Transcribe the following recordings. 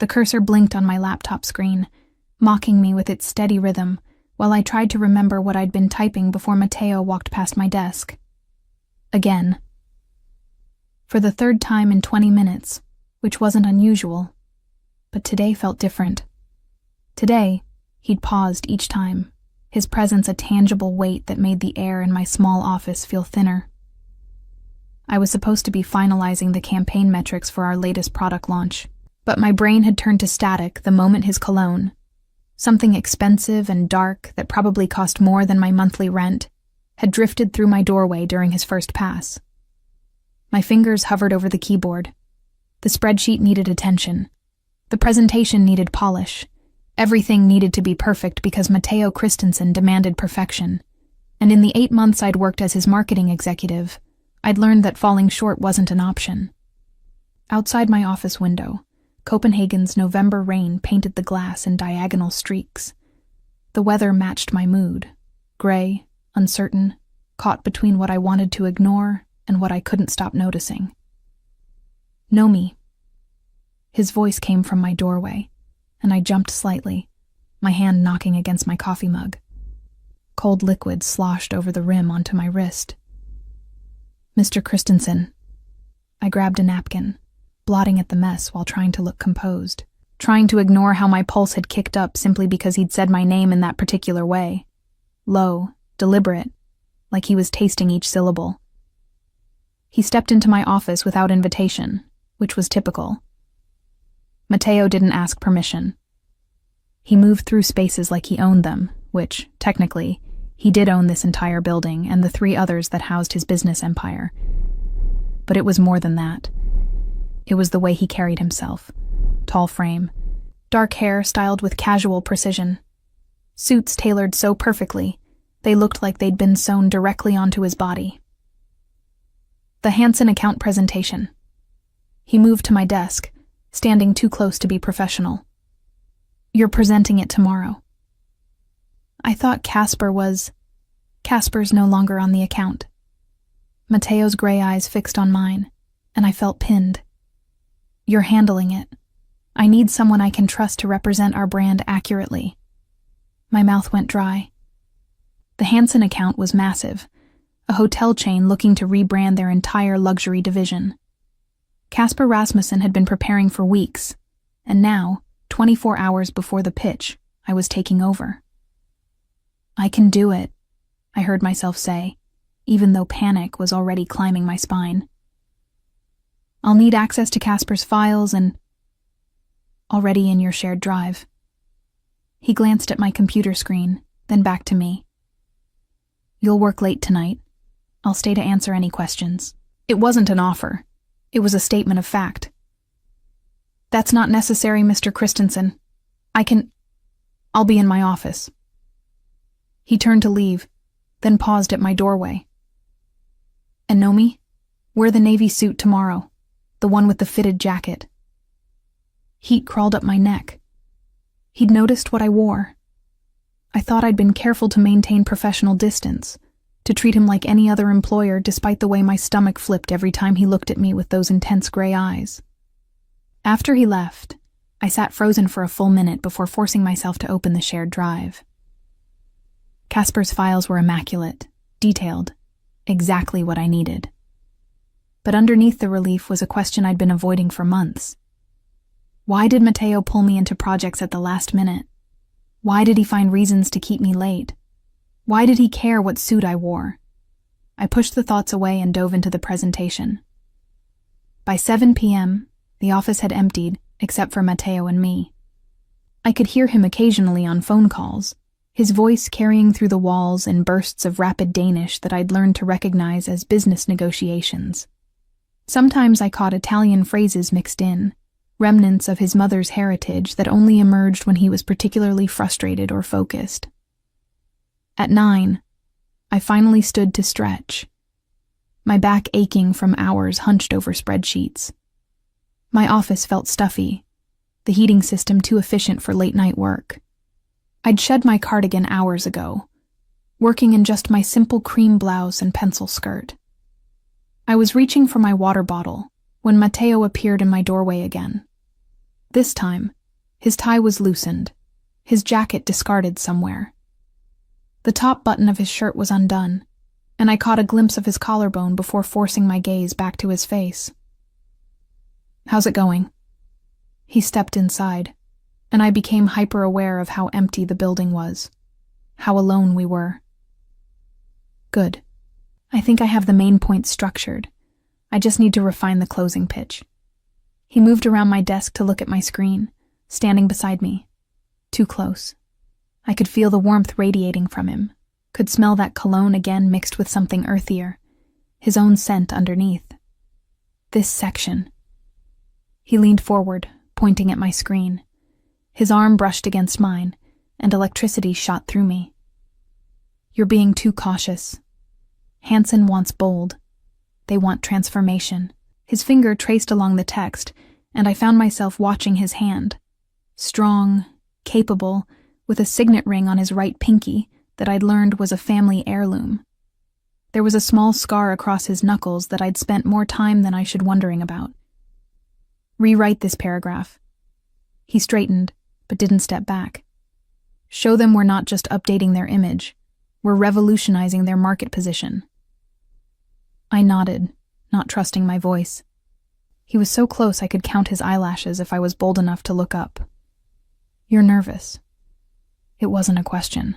The cursor blinked on my laptop screen, mocking me with its steady rhythm, while I tried to remember what I'd been typing before Matteo walked past my desk. Again. For the third time in 20 minutes, which wasn't unusual, but today felt different. Today, he'd paused each time, his presence a tangible weight that made the air in my small office feel thinner. I was supposed to be finalizing the campaign metrics for our latest product launch, but my brain had turned to static the moment his cologne, something expensive and dark that probably cost more than my monthly rent, had drifted through my doorway during his first pass. My fingers hovered over the keyboard. The spreadsheet needed attention. The presentation needed polish. Everything needed to be perfect because Matteo Christensen demanded perfection. And in the 8 months I'd worked as his marketing executive, I'd learned that falling short wasn't an option. Outside my office window, Copenhagen's November rain painted the glass in diagonal streaks. The weather matched my mood, gray, uncertain, caught between what I wanted to ignore and what I couldn't stop noticing. "Know me." His voice came from my doorway, and I jumped slightly, my hand knocking against my coffee mug. Cold liquid sloshed over the rim onto my wrist. "Mr. Christensen." I grabbed a napkin, blotting at the mess while trying to look composed, trying to ignore how my pulse had kicked up simply because he'd said my name in that particular way. Low, deliberate, like he was tasting each syllable. He stepped into my office without invitation, which was typical. Matteo didn't ask permission. He moved through spaces like he owned them, which, technically, he did own this entire building and the 3 others that housed his business empire. But it was more than that. It was the way he carried himself. Tall frame, dark hair styled with casual precision. Suits tailored so perfectly, they looked like they'd been sewn directly onto his body. The Hansen account presentation. He moved to my desk, standing too close to be professional. "You're presenting it tomorrow." I thought Casper's no longer on the account. Matteo's gray eyes fixed on mine, and I felt pinned. "You're handling it. I need someone I can trust to represent our brand accurately." My mouth went dry. The Hansen account was massive, a hotel chain looking to rebrand their entire luxury division. Casper Rasmussen had been preparing for weeks, and now, 24 hours before the pitch, I was taking over. "I can do it," I heard myself say, even though panic was already climbing my spine. "I'll need access to Casper's files and—" "Already in your shared drive." He glanced at my computer screen, then back to me. "You'll work late tonight. I'll stay to answer any questions." It wasn't an offer. It was a statement of fact. "That's not necessary, Mr. Christensen. I'll be in my office." He turned to leave, then paused at my doorway. "And know me? Wear the navy suit tomorrow, the one with the fitted jacket." Heat crawled up my neck. He'd noticed what I wore. I thought I'd been careful to maintain professional distance, to treat him like any other employer despite the way my stomach flipped every time he looked at me with those intense gray eyes. After he left, I sat frozen for a full minute before forcing myself to open the shared drive. Casper's files were immaculate, detailed, exactly what I needed. But underneath the relief was a question I'd been avoiding for months. Why did Matteo pull me into projects at the last minute? Why did he find reasons to keep me late? Why did he care what suit I wore? I pushed the thoughts away and dove into the presentation. By 7 p.m., the office had emptied, except for Matteo and me. I could hear him occasionally on phone calls, his voice carrying through the walls in bursts of rapid Danish that I'd learned to recognize as business negotiations. Sometimes I caught Italian phrases mixed in, remnants of his mother's heritage that only emerged when he was particularly frustrated or focused. At 9, I finally stood to stretch, my back aching from hours hunched over spreadsheets. My office felt stuffy, the heating system too efficient for late-night work. I'd shed my cardigan hours ago, working in just my simple cream blouse and pencil skirt. I was reaching for my water bottle when Matteo appeared in my doorway again. This time, his tie was loosened, his jacket discarded somewhere. The top button of his shirt was undone, and I caught a glimpse of his collarbone before forcing my gaze back to his face. "How's it going?" He stepped inside, and I became hyper-aware of how empty the building was, how alone we were. "Good. I think I have the main points structured. I just need to refine the closing pitch." He moved around my desk to look at my screen, standing beside me. Too close. I could feel the warmth radiating from him, could smell that cologne again mixed with something earthier, his own scent underneath. This section. He leaned forward, pointing at my screen. His arm brushed against mine, and electricity shot through me. "You're being too cautious. Hansen wants bold. They want transformation." His finger traced along the text, and I found myself watching his hand. Strong, capable, with a signet ring on his right pinky that I'd learned was a family heirloom. There was a small scar across his knuckles that I'd spent more time than I should wondering about. "Rewrite this paragraph." He straightened, but didn't step back. "Show them we're not just updating their image, we're revolutionizing their market position." I nodded, not trusting my voice. He was so close I could count his eyelashes if I was bold enough to look up. "You're nervous." It wasn't a question.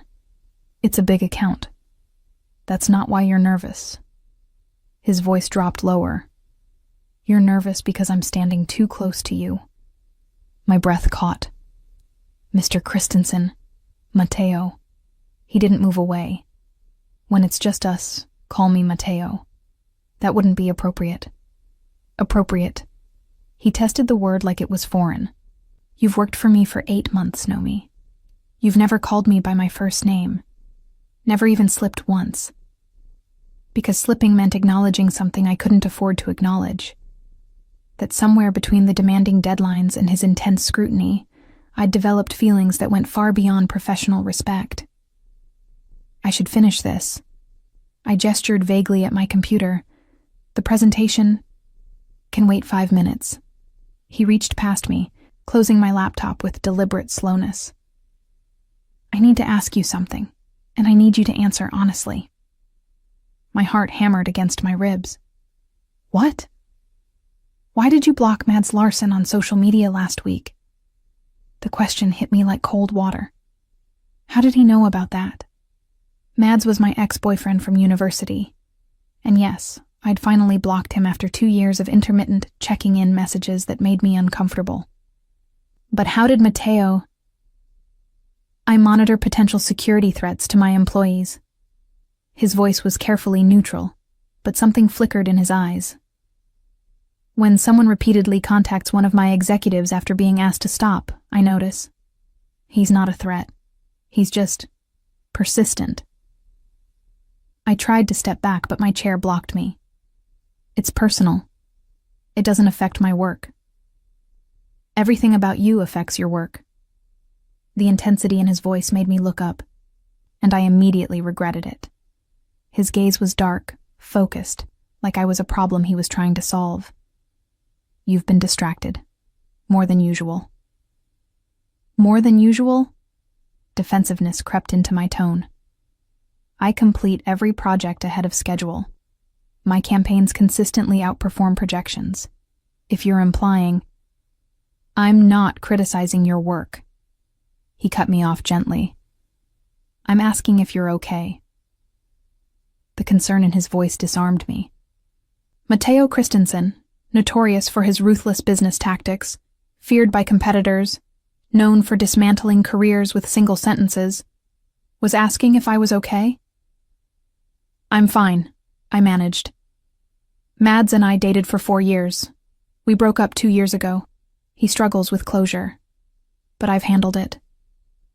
"It's a big account." "That's not why you're nervous." His voice dropped lower. "You're nervous because I'm standing too close to you." My breath caught. "Mr. Christensen, Matteo." He didn't move away. "When it's just us, call me Matteo." "That wouldn't be appropriate." "Appropriate." He tested the word like it was foreign. "You've worked for me for 8 months, Nomi. You've never called me by my first name. Never even slipped once. Because slipping meant acknowledging something I couldn't afford to acknowledge. That somewhere between the demanding deadlines and his intense scrutiny, I'd developed feelings that went far beyond professional respect. "I should finish this." I gestured vaguely at my computer. "The presentation can wait 5 minutes." He reached past me, closing my laptop with deliberate slowness. "I need to ask you something, and I need you to answer honestly." My heart hammered against my ribs. "What?" "Why did you block Mads Larsen on social media last week?" The question hit me like cold water. How did he know about that? Mads was my ex-boyfriend from university. And yes, I'd finally blocked him after 2 years of intermittent checking-in messages that made me uncomfortable. But how did Matteo... "I monitor potential security threats to my employees." His voice was carefully neutral, but something flickered in his eyes. "When someone repeatedly contacts one of my executives after being asked to stop, I notice. He's not a threat. He's just persistent." I tried to step back, but my chair blocked me. "It's personal. It doesn't affect my work." "Everything about you affects your work." The intensity in his voice made me look up, and I immediately regretted it. His gaze was dark, focused, like I was a problem he was trying to solve. "You've been distracted. More than usual." "More than usual?" Defensiveness crept into my tone. "I complete every project ahead of schedule. My campaigns consistently outperform projections. If you're implying..." "I'm not criticizing your work." He cut me off gently. "I'm asking if you're okay." The concern in his voice disarmed me. Matteo Christensen, notorious for his ruthless business tactics, feared by competitors, known for dismantling careers with single sentences, was asking if I was okay? "I'm fine," I managed. "Mads and I dated for 4 years. We broke up 2 years ago. He struggles with closure. But I've handled it.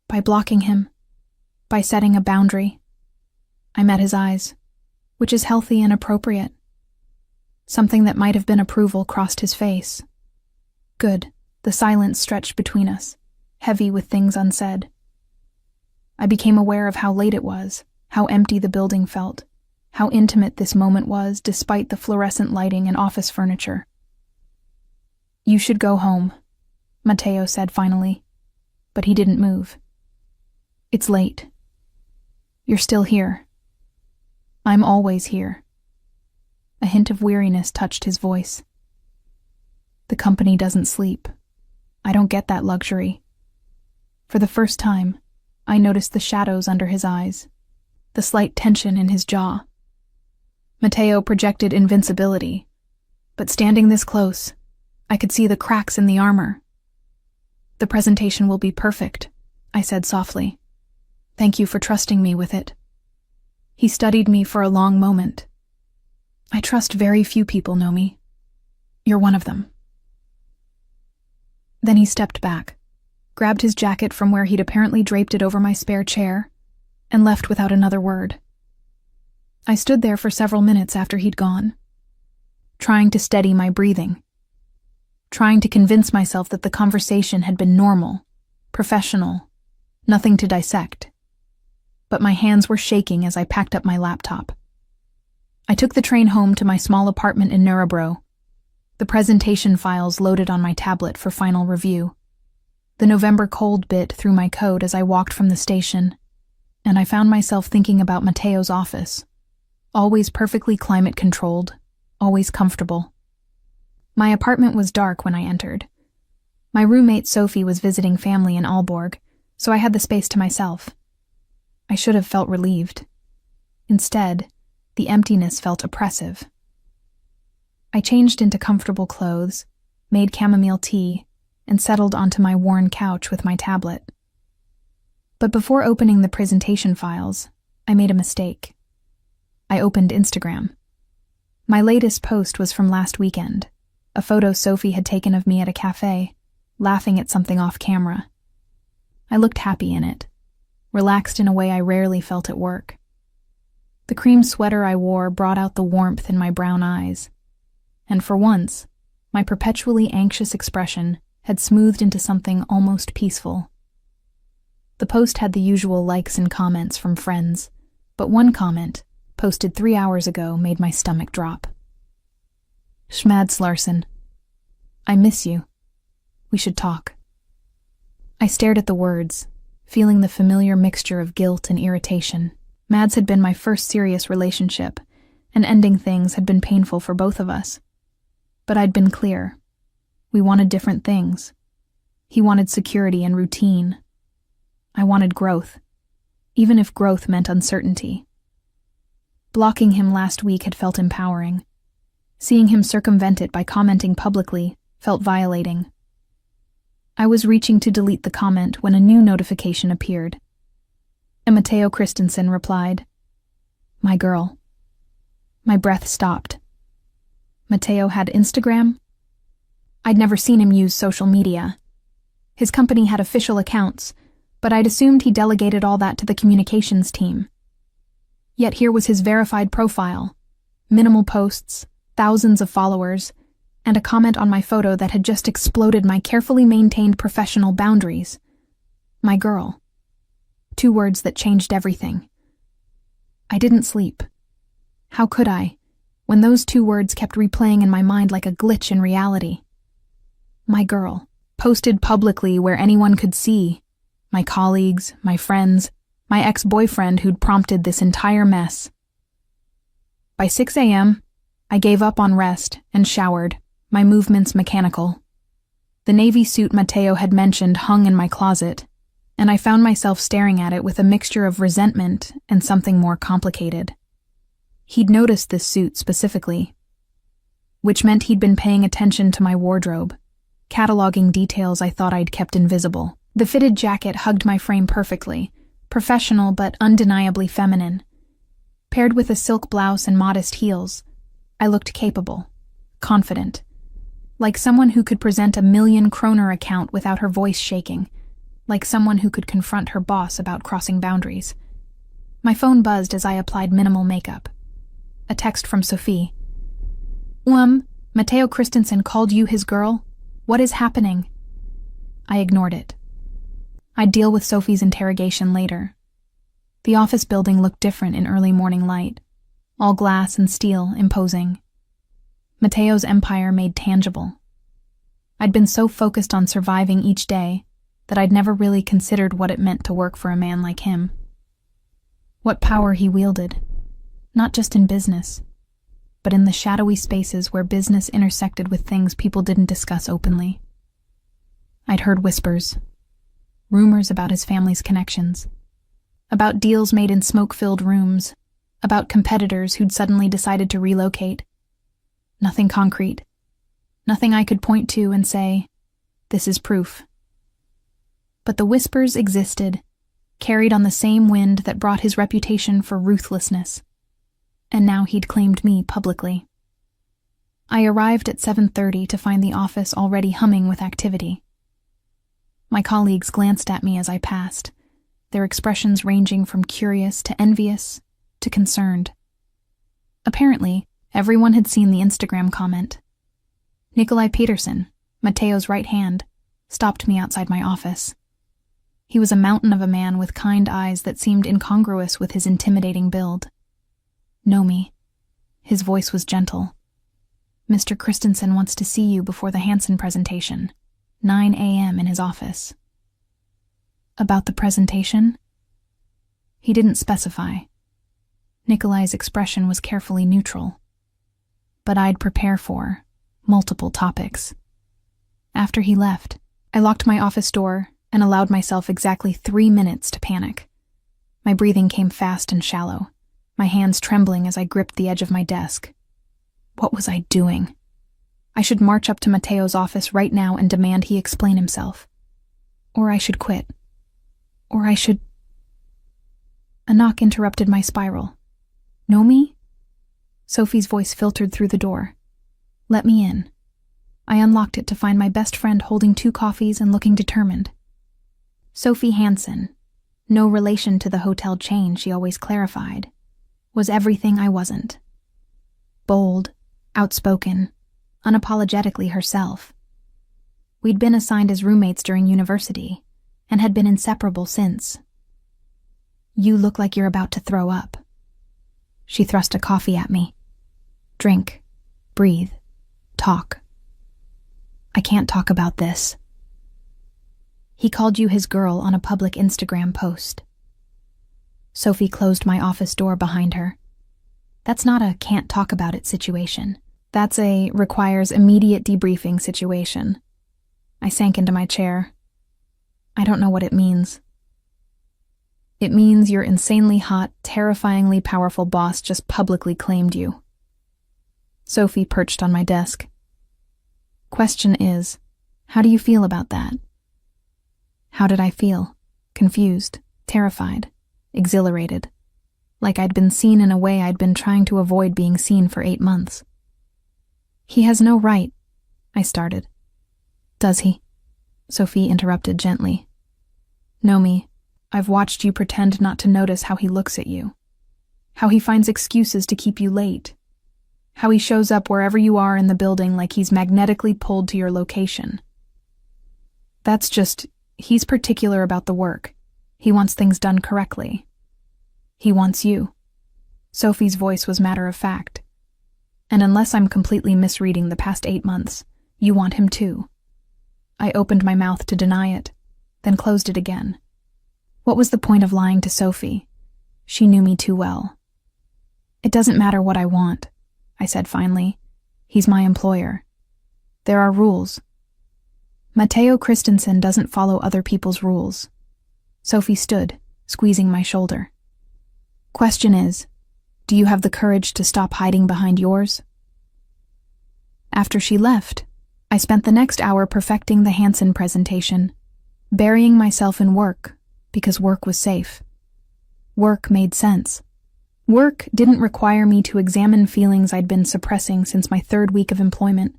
By blocking him. By setting a boundary." I met his eyes, which is healthy and appropriate. Something that might have been approval crossed his face. Good. The silence stretched between us, heavy with things unsaid. I became aware of how late it was, how empty the building felt, how intimate this moment was despite the fluorescent lighting and office furniture. "You should go home." Matteo said finally, but he didn't move. It's late. You're still here. I'm always here. A hint of weariness touched his voice. The company doesn't sleep. I don't get that luxury. For the first time, I noticed the shadows under his eyes, the slight tension in his jaw. Matteo projected invincibility, but standing this close, I could see the cracks in the armor. The presentation will be perfect, I said softly. Thank you for trusting me with it. He studied me for a long moment. I trust very few people, Nomi. You're one of them. Then he stepped back, grabbed his jacket from where he'd apparently draped it over my spare chair, and left without another word. I stood there for several minutes after he'd gone, trying to steady my breathing, trying to convince myself that the conversation had been normal, professional, nothing to dissect. But my hands were shaking as I packed up my laptop. I took the train home to my small apartment in Nuremberg, the presentation files loaded on my tablet for final review. The November cold bit through my coat as I walked from the station, and I found myself thinking about Matteo's office. Always perfectly climate-controlled, always comfortable. My apartment was dark when I entered. My roommate Sophie was visiting family in Aalborg, so I had the space to myself. I should have felt relieved. Instead, the emptiness felt oppressive. I changed into comfortable clothes, made chamomile tea, and settled onto my worn couch with my tablet. But before opening the presentation files, I made a mistake. I opened Instagram. My latest post was from last weekend, a photo Sophie had taken of me at a cafe, laughing at something off camera. I looked happy in it, relaxed in a way I rarely felt at work. The cream sweater I wore brought out the warmth in my brown eyes, and for once, my perpetually anxious expression had smoothed into something almost peaceful. The post had the usual likes and comments from friends, but one comment, posted 3 hours ago, made my stomach drop. Schmads Larson. I miss you. We should talk. I stared at the words, feeling the familiar mixture of guilt and irritation. Mads had been my first serious relationship, and ending things had been painful for both of us. But I'd been clear. We wanted different things. He wanted security and routine. I wanted growth, even if growth meant uncertainty. Blocking him last week had felt empowering. Seeing him circumvent it by commenting publicly felt violating. I was reaching to delete the comment when a new notification appeared. And Matteo Christensen replied, "My girl." My breath stopped. Matteo had Instagram? I'd never seen him use social media. His company had official accounts, but I'd assumed he delegated all that to the communications team. Yet here was his verified profile, minimal posts, thousands of followers, and a comment on my photo that had just exploded my carefully maintained professional boundaries. My girl. 2 words that changed everything. I didn't sleep. How could I, when those 2 words kept replaying in my mind like a glitch in reality? My girl, posted publicly where anyone could see. My colleagues, my friends, my ex-boyfriend who'd prompted this entire mess. By 6 a.m., I gave up on rest and showered, my movements mechanical. The navy suit Matteo had mentioned hung in my closet, and I found myself staring at it with a mixture of resentment and something more complicated. He'd noticed this suit specifically, which meant he'd been paying attention to my wardrobe, cataloging details I thought I'd kept invisible. The fitted jacket hugged my frame perfectly, professional but undeniably feminine. Paired with a silk blouse and modest heels, I looked capable, confident, like someone who could present a 1,000,000 account without her voice shaking, like someone who could confront her boss about crossing boundaries. My phone buzzed as I applied minimal makeup. A text from Sophie. Matteo Christensen called you his girl? What is happening? I ignored it. I'd deal with Sophie's interrogation later. The office building looked different in early morning light, all glass and steel, imposing. Matteo's empire made tangible. I'd been so focused on surviving each day that I'd never really considered what it meant to work for a man like him. What power he wielded, not just in business, but in the shadowy spaces where business intersected with things people didn't discuss openly. I'd heard whispers, rumors about his family's connections, about deals made in smoke-filled rooms, about competitors who'd suddenly decided to relocate. Nothing concrete. Nothing I could point to and say, this is proof. But the whispers existed, carried on the same wind that brought his reputation for ruthlessness. And now he'd claimed me publicly. I arrived at 7:30 to find the office already humming with activity. My colleagues glanced at me as I passed, their expressions ranging from curious to envious to concerned. Apparently, everyone had seen the Instagram comment. Nikolai Peterson, Mateo's right hand, stopped me outside my office. He was a mountain of a man with kind eyes that seemed incongruous with his intimidating build. Know me. His voice was gentle. Mr. Christensen wants to see you before the Hansen presentation. 9 a.m. in his office. About the presentation? He didn't specify. Nikolai's expression was carefully neutral. But I'd prepare for multiple topics. After he left, I locked my office door and allowed myself exactly 3 minutes to panic. My breathing came fast and shallow, my hands trembling as I gripped the edge of my desk. What was I doing? I should march up to Mateo's office right now and demand he explain himself. Or I should quit. Or I should... A knock interrupted my spiral. Know me? Sophie's voice filtered through the door. Let me in. I unlocked it to find my best friend holding 2 coffees and looking determined. Sophie Hansen, no relation to the hotel chain she always clarified, was everything I wasn't. Bold, outspoken, unapologetically herself. We'd been assigned as roommates during university, and had been inseparable since. You look like you're about to throw up. She thrust a coffee at me. Drink, breathe, talk. I can't talk about this. He called you his girl on a public Instagram post. Sophie closed my office door behind her. That's not a can't talk about it situation. That's a requires immediate debriefing situation. I sank into my chair. I don't know what it means. It means your insanely hot, terrifyingly powerful boss just publicly claimed you. Sophie perched on my desk. Question is, how do you feel about that? How did I feel? Confused, terrified, exhilarated. Like I'd been seen in a way I'd been trying to avoid being seen for 8 months. He has no right, I started. Does he? Sophie interrupted gently. Know me. I've watched you pretend not to notice how he looks at you. How he finds excuses to keep you late. How he shows up wherever you are in the building like he's magnetically pulled to your location. That's just, he's particular about the work. He wants things done correctly. He wants you. Sophie's voice was matter of fact. And unless I'm completely misreading the past 8 months, you want him too. I opened my mouth to deny it, then closed it again. What was the point of lying to Sophie? She knew me too well. It doesn't matter what I want, I said finally. He's my employer. There are rules. Mateo Christensen doesn't follow other people's rules. Sophie stood, squeezing my shoulder. Question is, do you have the courage to stop hiding behind yours? After she left, I spent the next hour perfecting the Hansen presentation, burying myself in work because work was safe. Work made sense. Work didn't require me to examine feelings I'd been suppressing since my 3rd week of employment,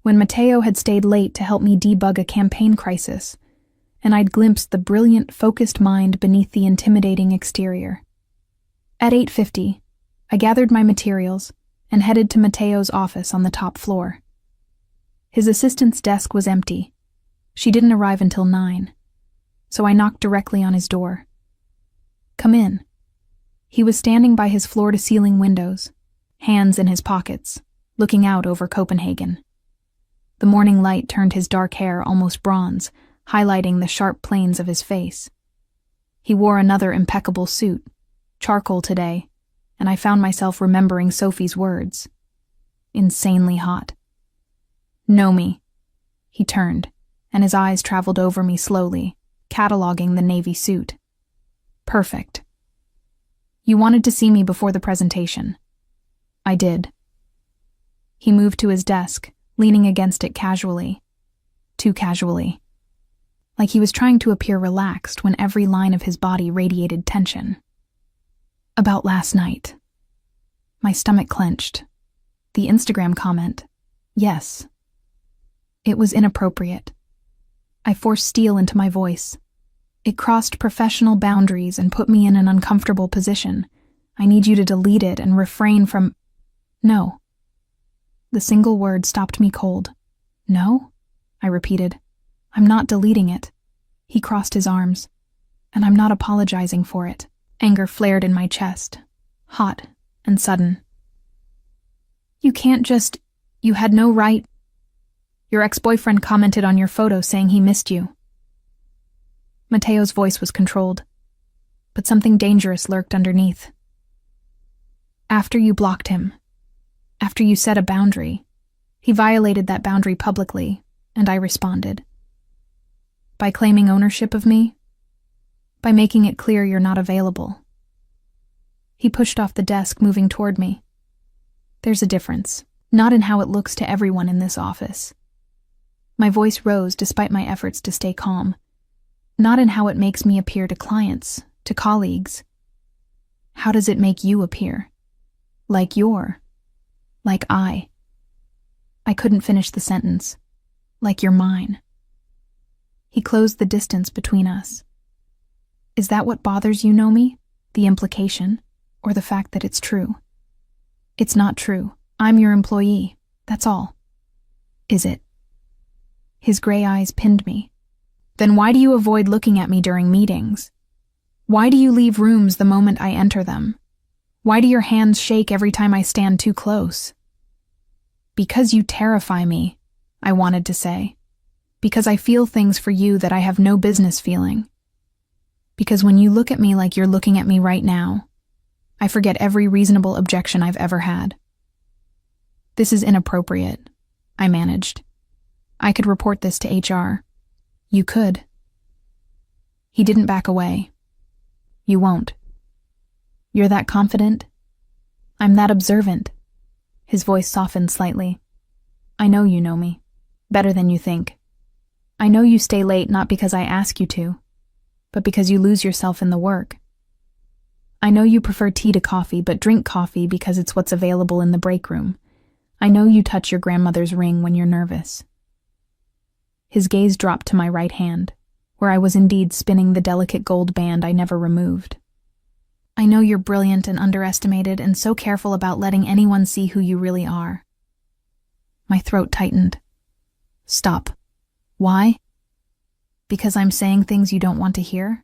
when Mateo had stayed late to help me debug a campaign crisis, and I'd glimpsed the brilliant, focused mind beneath the intimidating exterior. At 8:50, I gathered my materials and headed to Mateo's office on the top floor. His assistant's desk was empty. She didn't arrive until 9, so I knocked directly on his door. Come in. He was standing by his floor-to-ceiling windows, hands in his pockets, looking out over Copenhagen. The morning light turned his dark hair almost bronze, highlighting the sharp planes of his face. He wore another impeccable suit, charcoal today, and I found myself remembering Sophie's words. Insanely hot. Know me. He turned, and his eyes traveled over me slowly, cataloging the navy suit. Perfect. You wanted to see me before the presentation. I did. He moved to his desk, leaning against it casually. Too casually. Like he was trying to appear relaxed when every line of his body radiated tension. About last night. My stomach clenched. The Instagram comment. Yes. It was inappropriate. I forced steel into my voice. It crossed professional boundaries and put me in an uncomfortable position. I need you to delete it and refrain from... No. The single word stopped me cold. No? I repeated. I'm not deleting it. He crossed his arms. And I'm not apologizing for it. Anger flared in my chest. Hot and sudden. You can't just... You had no right... Your ex-boyfriend commented on your photo saying he missed you. Mateo's voice was controlled, but something dangerous lurked underneath. After you blocked him, after you set a boundary, he violated that boundary publicly, and I responded. By claiming ownership of me, by making it clear you're not available. He pushed off the desk, moving toward me. There's a difference, not in how it looks to everyone in this office. My voice rose despite my efforts to stay calm. Not in how it makes me appear to clients, to colleagues. How does it make you appear? Like I. I couldn't finish the sentence. Like you're mine. He closed the distance between us. Is that what bothers you, Nomi? The implication, or the fact that it's true? It's not true. I'm your employee. That's all. Is it? His gray eyes pinned me. Then why do you avoid looking at me during meetings? Why do you leave rooms the moment I enter them? Why do your hands shake every time I stand too close? Because you terrify me, I wanted to say. Because I feel things for you that I have no business feeling. Because when you look at me like you're looking at me right now, I forget every reasonable objection I've ever had. This is inappropriate, I managed. I could report this to HR. You could. He didn't back away. You won't. You're that confident? I'm that observant. His voice softened slightly. I know you know me. Better than you think. I know you stay late not because I ask you to, but because you lose yourself in the work. I know you prefer tea to coffee, but drink coffee because it's what's available in the break room. I know you touch your grandmother's ring when you're nervous. His gaze dropped to my right hand, where I was indeed spinning the delicate gold band I never removed. I know you're brilliant and underestimated and so careful about letting anyone see who you really are. My throat tightened. Stop. Why? Because I'm saying things you don't want to hear?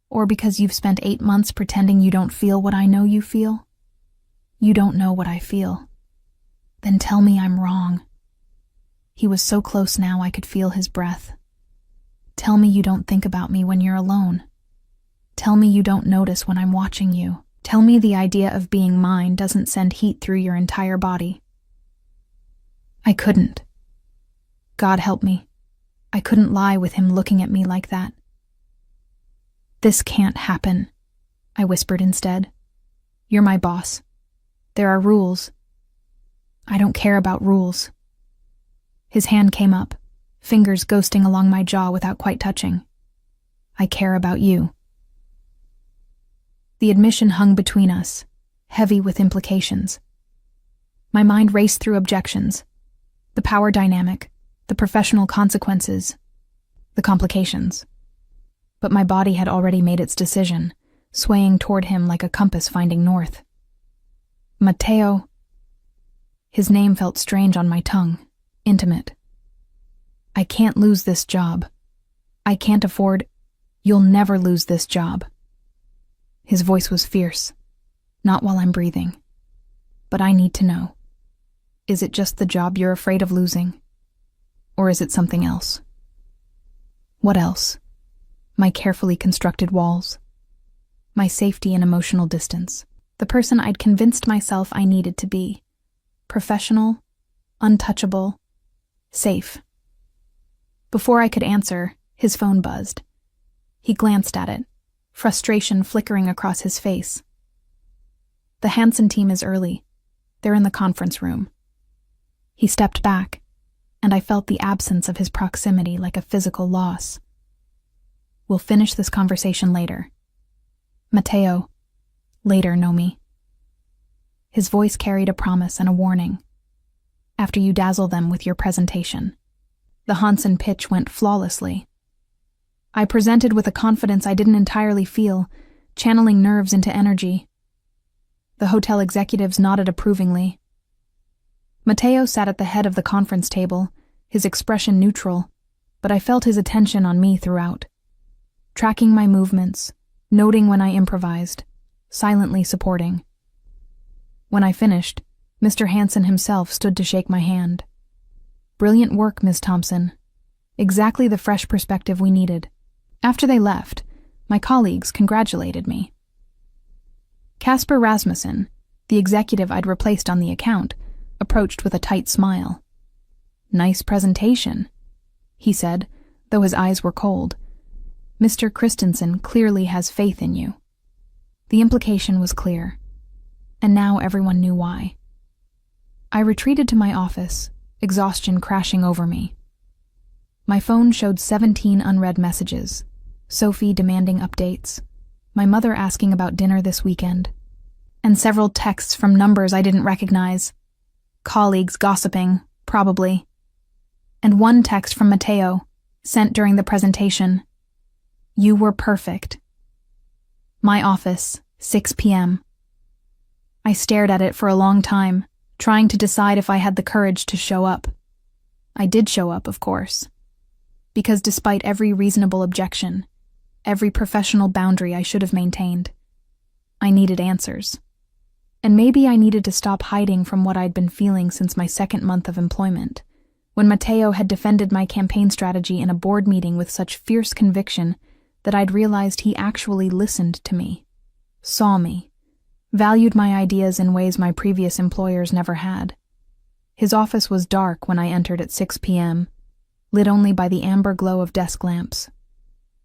Or because you've spent 8 months pretending you don't feel what I know you feel? You don't know what I feel. Then tell me I'm wrong. He was so close now I could feel his breath. Tell me you don't think about me when you're alone. Tell me you don't notice when I'm watching you. Tell me the idea of being mine doesn't send heat through your entire body. I couldn't. God help me. I couldn't lie with him looking at me like that. This can't happen, I whispered instead. You're my boss. There are rules. I don't care about rules. His hand came up, fingers ghosting along my jaw without quite touching. I care about you. The admission hung between us, heavy with implications. My mind raced through objections, the power dynamic, the professional consequences, the complications. But my body had already made its decision, swaying toward him like a compass finding north. Mateo. His name felt strange on my tongue, intimate. I can't lose this job. I can't afford... You'll never lose this job. His voice was fierce. Not while I'm breathing. But I need to know. Is it just the job you're afraid of losing? Or is it something else? What else? My carefully constructed walls. My safety and emotional distance. The person I'd convinced myself I needed to be. Professional, untouchable, safe. Before I could answer, his phone buzzed. He glanced at it, frustration flickering across his face. The Hansen team is early. They're in the conference room. He stepped back, and I felt the absence of his proximity like a physical loss. We'll finish this conversation later. Matteo, later, Nomi. His voice carried a promise and a warning. After you dazzle them with your presentation. The Hansen pitch went flawlessly. I presented with a confidence I didn't entirely feel, channeling nerves into energy. The hotel executives nodded approvingly. Matteo sat at the head of the conference table, his expression neutral, but I felt his attention on me throughout. Tracking my movements, noting when I improvised, silently supporting. When I finished, Mr. Hansen himself stood to shake my hand. Brilliant work, Ms. Thompson. Exactly the fresh perspective we needed. After they left, my colleagues congratulated me. Casper Rasmussen, the executive I'd replaced on the account, approached with a tight smile. Nice presentation, he said, though his eyes were cold. Mr. Christensen clearly has faith in you. The implication was clear, and now everyone knew why. I retreated to my office, exhaustion crashing over me. My phone showed 17 unread messages, Sophie demanding updates, my mother asking about dinner this weekend, and several texts from numbers I didn't recognize. Colleagues gossiping, probably. And one text from Matteo, sent during the presentation. You were perfect. My office, 6 p.m. I stared at it for a long time, trying to decide if I had the courage to show up. I did show up, of course. Because despite every reasonable objection, every professional boundary I should have maintained, I needed answers. And maybe I needed to stop hiding from what I'd been feeling since my second month of employment, when Matteo had defended my campaign strategy in a board meeting with such fierce conviction that I'd realized he actually listened to me, saw me, valued my ideas in ways my previous employers never had. His office was dark when I entered at 6 p.m., lit only by the amber glow of desk lamps.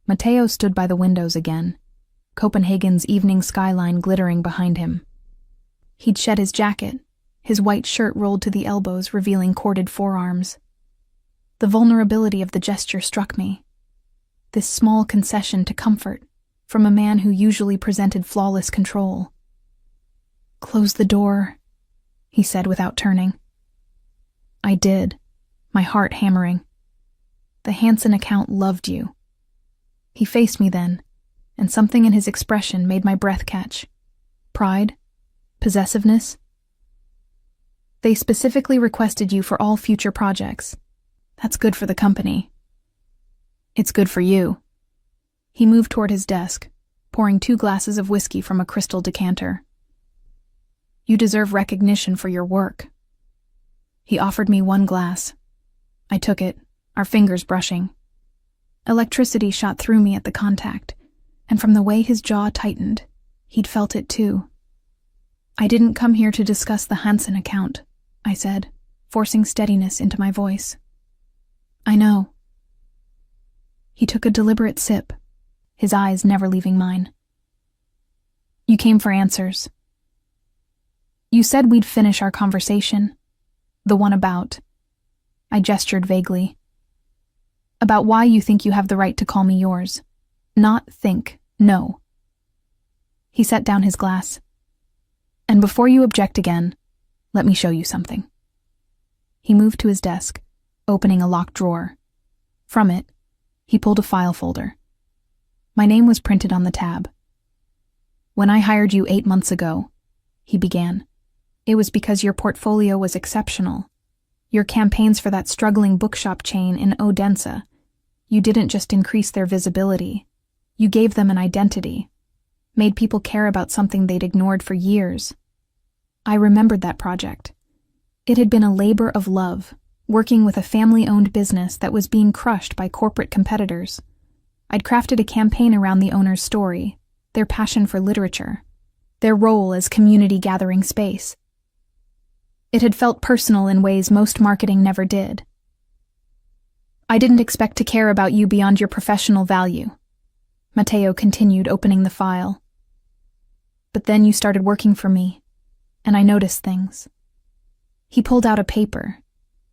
Matteo stood by the windows again, Copenhagen's evening skyline glittering behind him. He'd shed his jacket, his white shirt rolled to the elbows, revealing corded forearms. The vulnerability of the gesture struck me. This small concession to comfort from a man who usually presented flawless control. Close the door, he said without turning. I did, my heart hammering. The Hansen account loved you. He faced me then, and something in his expression made my breath catch. Pride? Possessiveness? They specifically requested you for all future projects. That's good for the company. It's good for you. He moved toward his desk, pouring 2 glasses of whiskey from a crystal decanter. You deserve recognition for your work. He offered me 1 glass. I took it, our fingers brushing. Electricity shot through me at the contact, and from the way his jaw tightened, he'd felt it too. I didn't come here to discuss the Hansen account, I said, forcing steadiness into my voice. I know. He took a deliberate sip, his eyes never leaving mine. You came for answers. You said we'd finish our conversation, the one about... I gestured vaguely. About why you think you have the right to call me yours. Not think, no. He set down his glass. And before you object again, let me show you something. He moved to his desk, opening a locked drawer. From it, he pulled a file folder. My name was printed on the tab. When I hired you 8 months ago, he began, it was because your portfolio was exceptional. Your campaigns for that struggling bookshop chain in Odense, you didn't just increase their visibility, you gave them an identity, made people care about something they'd ignored for years. I remembered that project. It had been a labor of love, working with a family-owned business that was being crushed by corporate competitors. I'd crafted a campaign around the owner's story, their passion for literature, their role as community gathering space. It had felt personal in ways most marketing never did. I didn't expect to care about you beyond your professional value. Matteo continued, opening the file. But then you started working for me, and I noticed things. He pulled out a paper,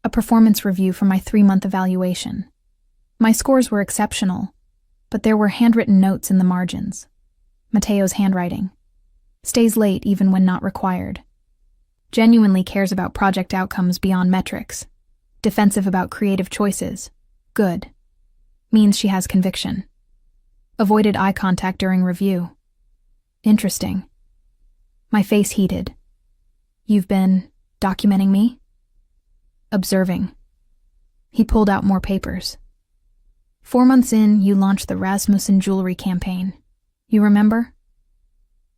a performance review for my 3-month evaluation. My scores were exceptional, but there were handwritten notes in the margins. Matteo's handwriting. Stays late even when not required. Genuinely cares about project outcomes beyond metrics. Defensive about creative choices. Good. Means she has conviction. Avoided eye contact during review. Interesting. My face heated. You've been documenting me? Observing. He pulled out more papers. 4 months in, you launched the Rasmussen jewelry campaign. You remember?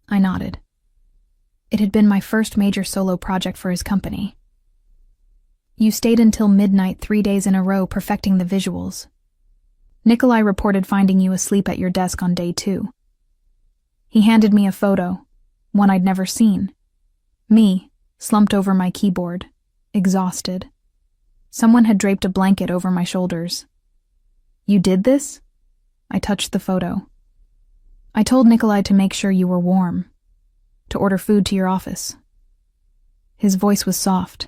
I nodded. It had been my first major solo project for his company. You stayed until midnight 3 days in a row perfecting the visuals. Nikolai reported finding you asleep at your desk on day 2. He handed me a photo, one I'd never seen. Me, slumped over my keyboard, exhausted. Someone had draped a blanket over my shoulders. You did this? I touched the photo. I told Nikolai to make sure you were warm, to order food to your office. His voice was soft.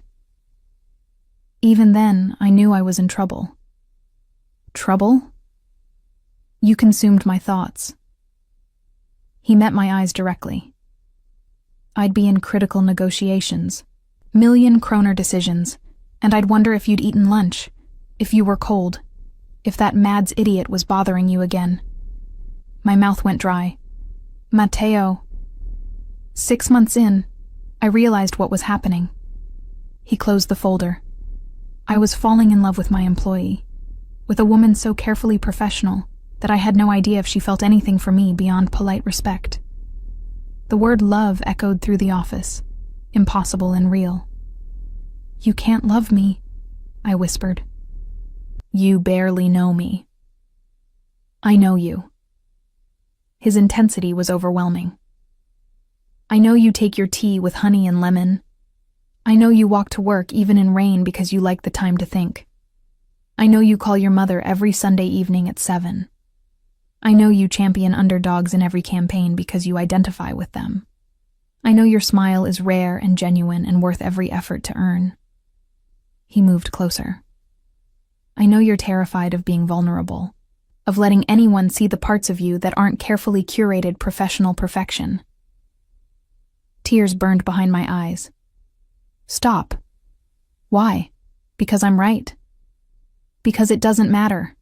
Even then, I knew I was in trouble. Trouble? You consumed my thoughts. He met my eyes directly. I'd be in critical negotiations, million-kroner decisions, and I'd wonder if you'd eaten lunch, if you were cold, if that Mads idiot was bothering you again. My mouth went dry. Matteo. 6 months in, I realized what was happening. He closed the folder. I was falling in love with my employee, with a woman so carefully professional that I had no idea if she felt anything for me beyond polite respect. The word love echoed through the office, impossible and real. You can't love me, I whispered. You barely know me. I know you. His intensity was overwhelming. I know you take your tea with honey and lemon. I know you walk to work even in rain because you like the time to think. I know you call your mother every Sunday evening at 7. I know you champion underdogs in every campaign because you identify with them. I know your smile is rare and genuine and worth every effort to earn. He moved closer. I know you're terrified of being vulnerable, of letting anyone see the parts of you that aren't carefully curated professional perfection. Tears burned behind my eyes. Stop. Why? Because I'm right. Because it doesn't matter.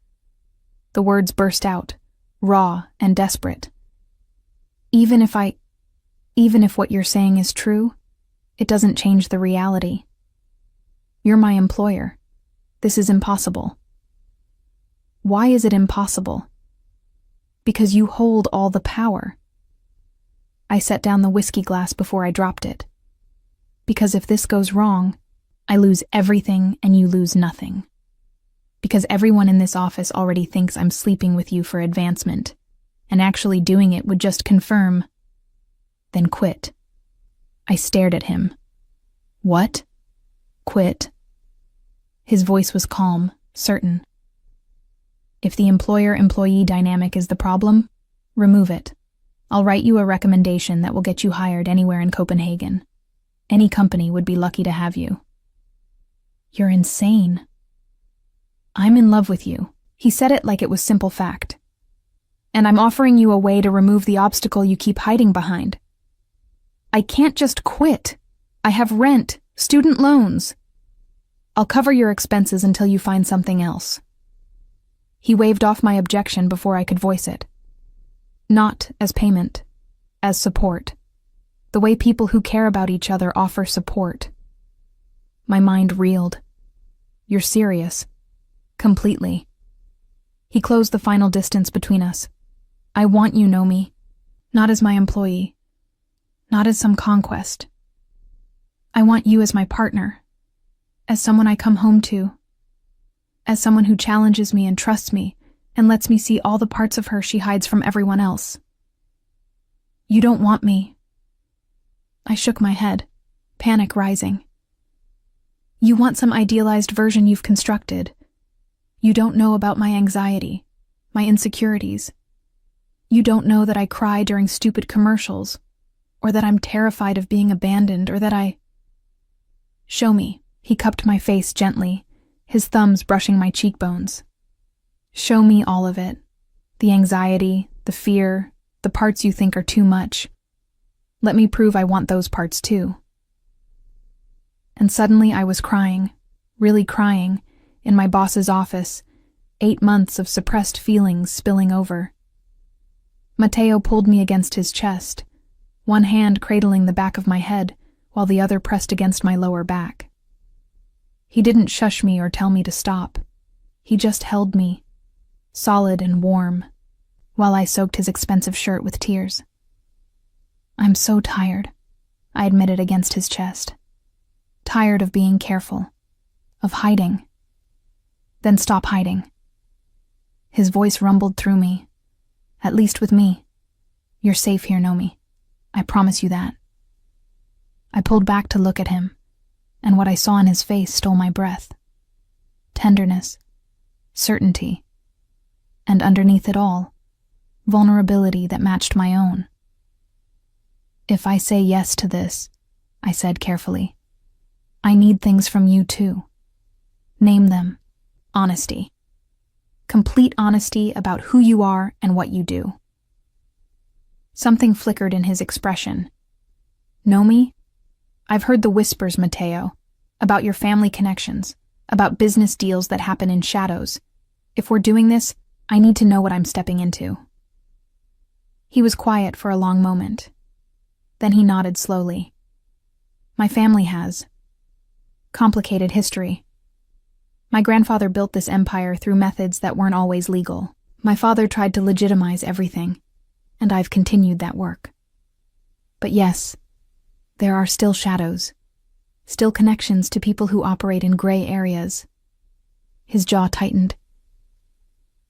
The words burst out, raw and desperate. Even if what you're saying is true, it doesn't change the reality. You're my employer. This is impossible. Why is it impossible? Because you hold all the power. I set down the whiskey glass before I dropped it. Because if this goes wrong, I lose everything and you lose nothing. Because everyone in this office already thinks I'm sleeping with you for advancement, and actually doing it would just confirm, then quit. I stared at him. What? Quit? His voice was calm, certain. If the employer-employee dynamic is the problem, remove it. I'll write you a recommendation that will get you hired anywhere in Copenhagen. Any company would be lucky to have you. You're insane. I'm in love with you. He said it like it was simple fact. And I'm offering you a way to remove the obstacle you keep hiding behind. I can't just quit. I have rent, student loans. I'll cover your expenses until you find something else. He waved off my objection before I could voice it. Not as payment, as support. The way people who care about each other offer support. My mind reeled. You're serious. Completely. He closed the final distance between us. I want you, Nomi. Not as my employee. Not as some conquest. I want you as my partner. as someone I come home to, as someone who challenges me and trusts me and lets me see all the parts of her she hides from everyone else. You don't want me. I shook my head, panic rising. You want some idealized version you've constructed. You don't know about my anxiety, my insecurities. You don't know that I cry during stupid commercials, or that I'm terrified of being abandoned, or that I... Show me. He cupped my face gently, his thumbs brushing my cheekbones. Show me all of it. The anxiety, the fear, the parts you think are too much. Let me prove I want those parts too. And suddenly I was crying, really crying, in my boss's office, 8 months of suppressed feelings spilling over. Mateo pulled me against his chest, one hand cradling the back of my head while the other pressed against my lower back. He didn't shush me or tell me to stop. He just held me, solid and warm, while I soaked his expensive shirt with tears. I'm so tired, I admitted against his chest. Tired of being careful, of hiding. Then stop hiding. His voice rumbled through me. At least with me. You're safe here, Nomi. I promise you that. I pulled back to look at him, and what I saw in his face stole my breath. Tenderness, certainty, and underneath it all, vulnerability that matched my own. If I say yes to this, I said carefully, I need things from you too. Name them. Honesty. Complete honesty about who you are and what you do. Something flickered in his expression. Nomi? I've heard the whispers, Mateo, about your family connections, about business deals that happen in shadows. If we're doing this, I need to know what I'm stepping into. He was quiet for a long moment. Then he nodded slowly. My family has. Complicated history. My grandfather built this empire through methods that weren't always legal. My father tried to legitimize everything, and I've continued that work. But yes, there are still shadows, still connections to people who operate in gray areas. His jaw tightened.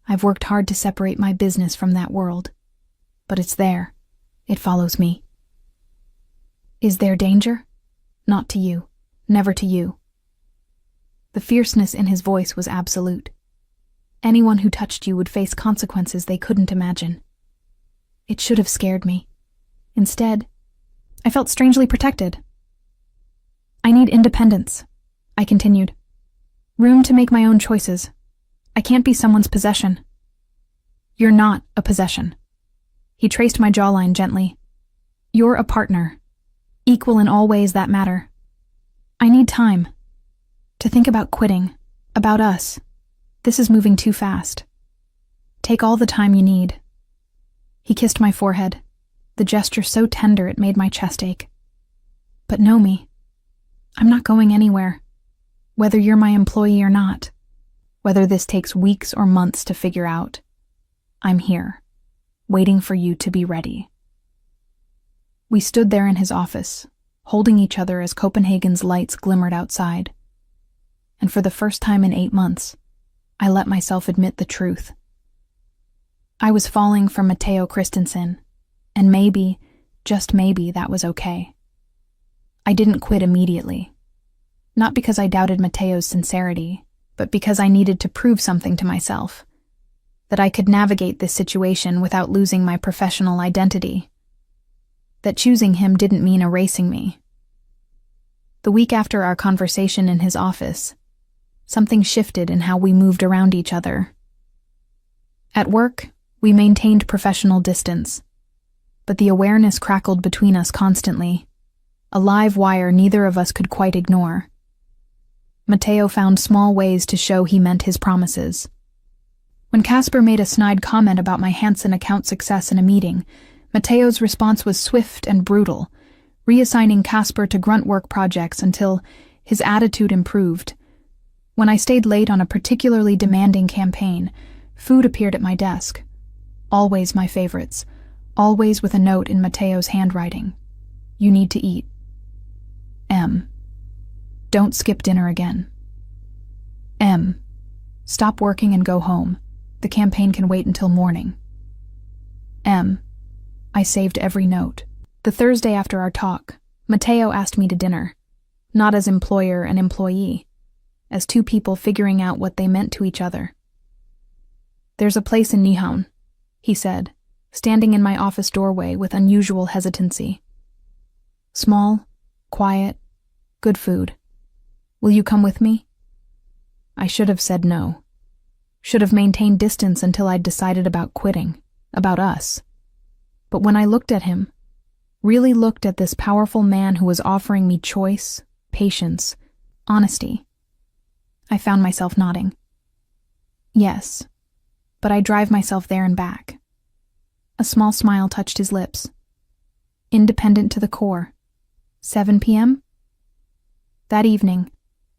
I've worked hard to separate my business from that world, but it's there. It follows me. Is there danger? Not to you. Never to you. The fierceness in his voice was absolute. Anyone who touched you would face consequences they couldn't imagine. It should have scared me. Instead, I felt strangely protected. I need independence, I continued. Room to make my own choices. I can't be someone's possession. You're not a possession. He traced my jawline gently. You're a partner, equal in all ways that matter. I need time. To think about quitting, about us. This is moving too fast. Take all the time you need. He kissed my forehead, the gesture so tender it made my chest ache. But Nomi, I'm not going anywhere, whether you're my employee or not, whether this takes weeks or months to figure out. I'm here, waiting for you to be ready. We stood there in his office, holding each other as Copenhagen's lights glimmered outside. And for the first time in 8 months, I let myself admit the truth. I was falling for Matteo Christensen, and maybe, just maybe, that was okay. I didn't quit immediately. Not because I doubted Matteo's sincerity, but because I needed to prove something to myself. That I could navigate this situation without losing my professional identity. That choosing him didn't mean erasing me. The week after our conversation in his office, something shifted in how we moved around each other. At work, we maintained professional distance, but the awareness crackled between us constantly, a live wire neither of us could quite ignore. Matteo found small ways to show he meant his promises. When Casper made a snide comment about my Hansen account success in a meeting, Matteo's response was swift and brutal, reassigning Casper to grunt work projects until his attitude improved. When I stayed late on a particularly demanding campaign, food appeared at my desk. Always my favorites, always with a note in Matteo's handwriting. You need to eat. M. Don't skip dinner again. M. Stop working and go home. The campaign can wait until morning. M. I saved every note. The Thursday after our talk, Mateo asked me to dinner, not as employer and employee, as two people figuring out what they meant to each other. There's a place in Nihon, he said, standing in my office doorway with unusual hesitancy. Small, quiet, good food. Will you come with me? I should have said no. Should have maintained distance until I'd decided about quitting, about us. But when I looked at him, really looked at this powerful man who was offering me choice, patience, honesty, I found myself nodding. Yes, but I drive myself there and back. A small smile touched his lips. Independent to the core. 7 p.m.? That evening,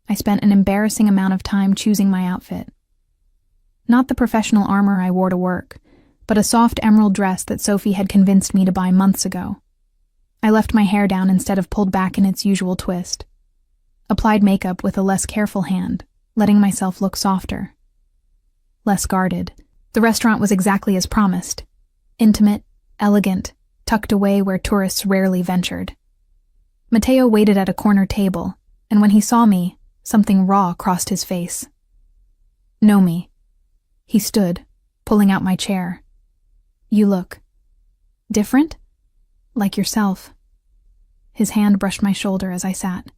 I spent an embarrassing amount of time choosing my outfit. Not the professional armor I wore to work, but a soft emerald dress that Sophie had convinced me to buy months ago. I left my hair down instead of pulled back in its usual twist. Applied makeup with a less careful hand, letting myself look softer. Less guarded. The restaurant was exactly as promised. Intimate, elegant, tucked away where tourists rarely ventured. Mateo waited at a corner table, and when he saw me, something raw crossed his face. Know me. He stood, pulling out my chair. You look different? Like yourself. His hand brushed my shoulder as I sat.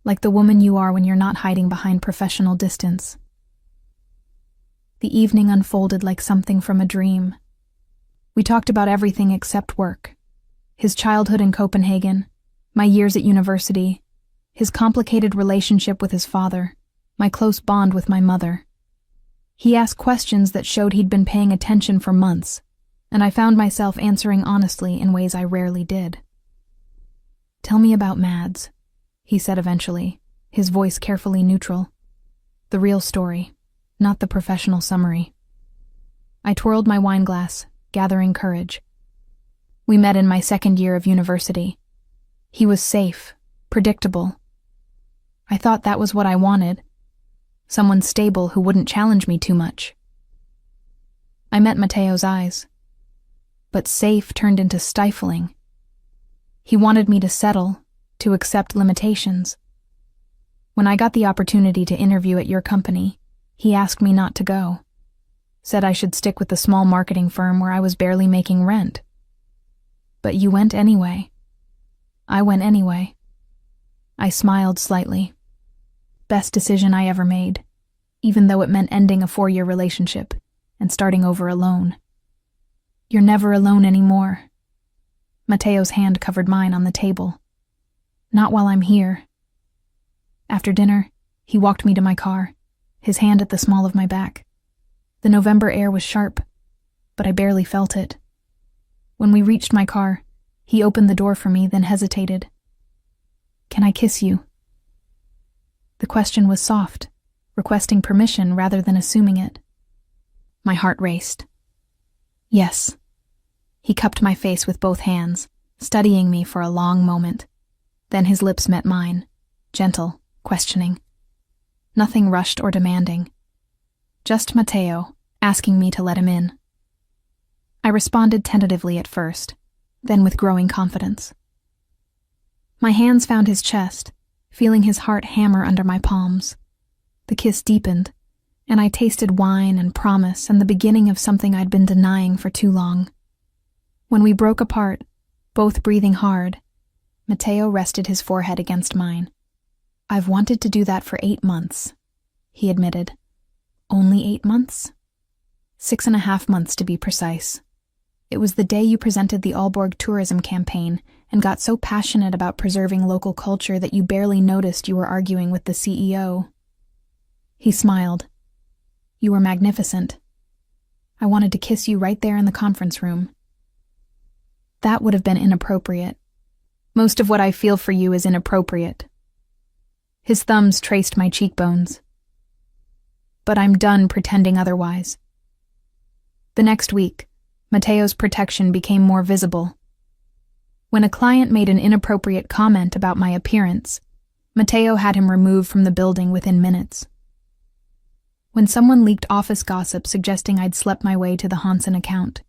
Like the woman you are when you're not hiding behind professional distance. The evening unfolded like something from a dream. We talked about everything except work. His childhood in Copenhagen, my years at university, his complicated relationship with his father, my close bond with my mother. He asked questions that showed he'd been paying attention for months, and I found myself answering honestly in ways I rarely did. Tell me about Mads, he said eventually, his voice carefully neutral. The real story, not the professional summary. I twirled my wine glass, gathering courage. We met in my second year of university. He was safe, predictable. I thought that was what I wanted. Someone stable who wouldn't challenge me too much. I met Mateo's eyes. But safe turned into stifling. He wanted me to settle, to accept limitations. When I got the opportunity to interview at your company, he asked me not to go. Said I should stick with the small marketing firm where I was barely making rent. But you went anyway. I went anyway. I smiled slightly. Best decision I ever made, even though it meant ending a 4-year relationship and starting over alone. You're never alone anymore. Mateo's hand covered mine on the table. Not while I'm here. After dinner, he walked me to my car, his hand at the small of my back. The November air was sharp, but I barely felt it. When we reached my car, he opened the door for me, then hesitated. Can I kiss you? The question was soft, requesting permission rather than assuming it. My heart raced. Yes. He cupped my face with both hands, studying me for a long moment. Then his lips met mine, gentle, questioning. Nothing rushed or demanding. Just Mateo, asking me to let him in. I responded tentatively at first, then with growing confidence. My hands found his chest, feeling his heart hammer under my palms. The kiss deepened, and I tasted wine and promise and the beginning of something I'd been denying for too long. When we broke apart, both breathing hard, Mateo rested his forehead against mine. I've wanted to do that for 8 months, he admitted. Only 8 months? 6.5 months to be precise. It was the day you presented the Aalborg tourism campaign and got so passionate about preserving local culture that you barely noticed you were arguing with the CEO. He smiled. You were magnificent. I wanted to kiss you right there in the conference room. That would have been inappropriate. Most of what I feel for you is inappropriate. His thumbs traced my cheekbones. But I'm done pretending otherwise. The next week, Mateo's protection became more visible. When a client made an inappropriate comment about my appearance, Matteo had him removed from the building within minutes. When someone leaked office gossip suggesting I'd slept my way to the Hansen account,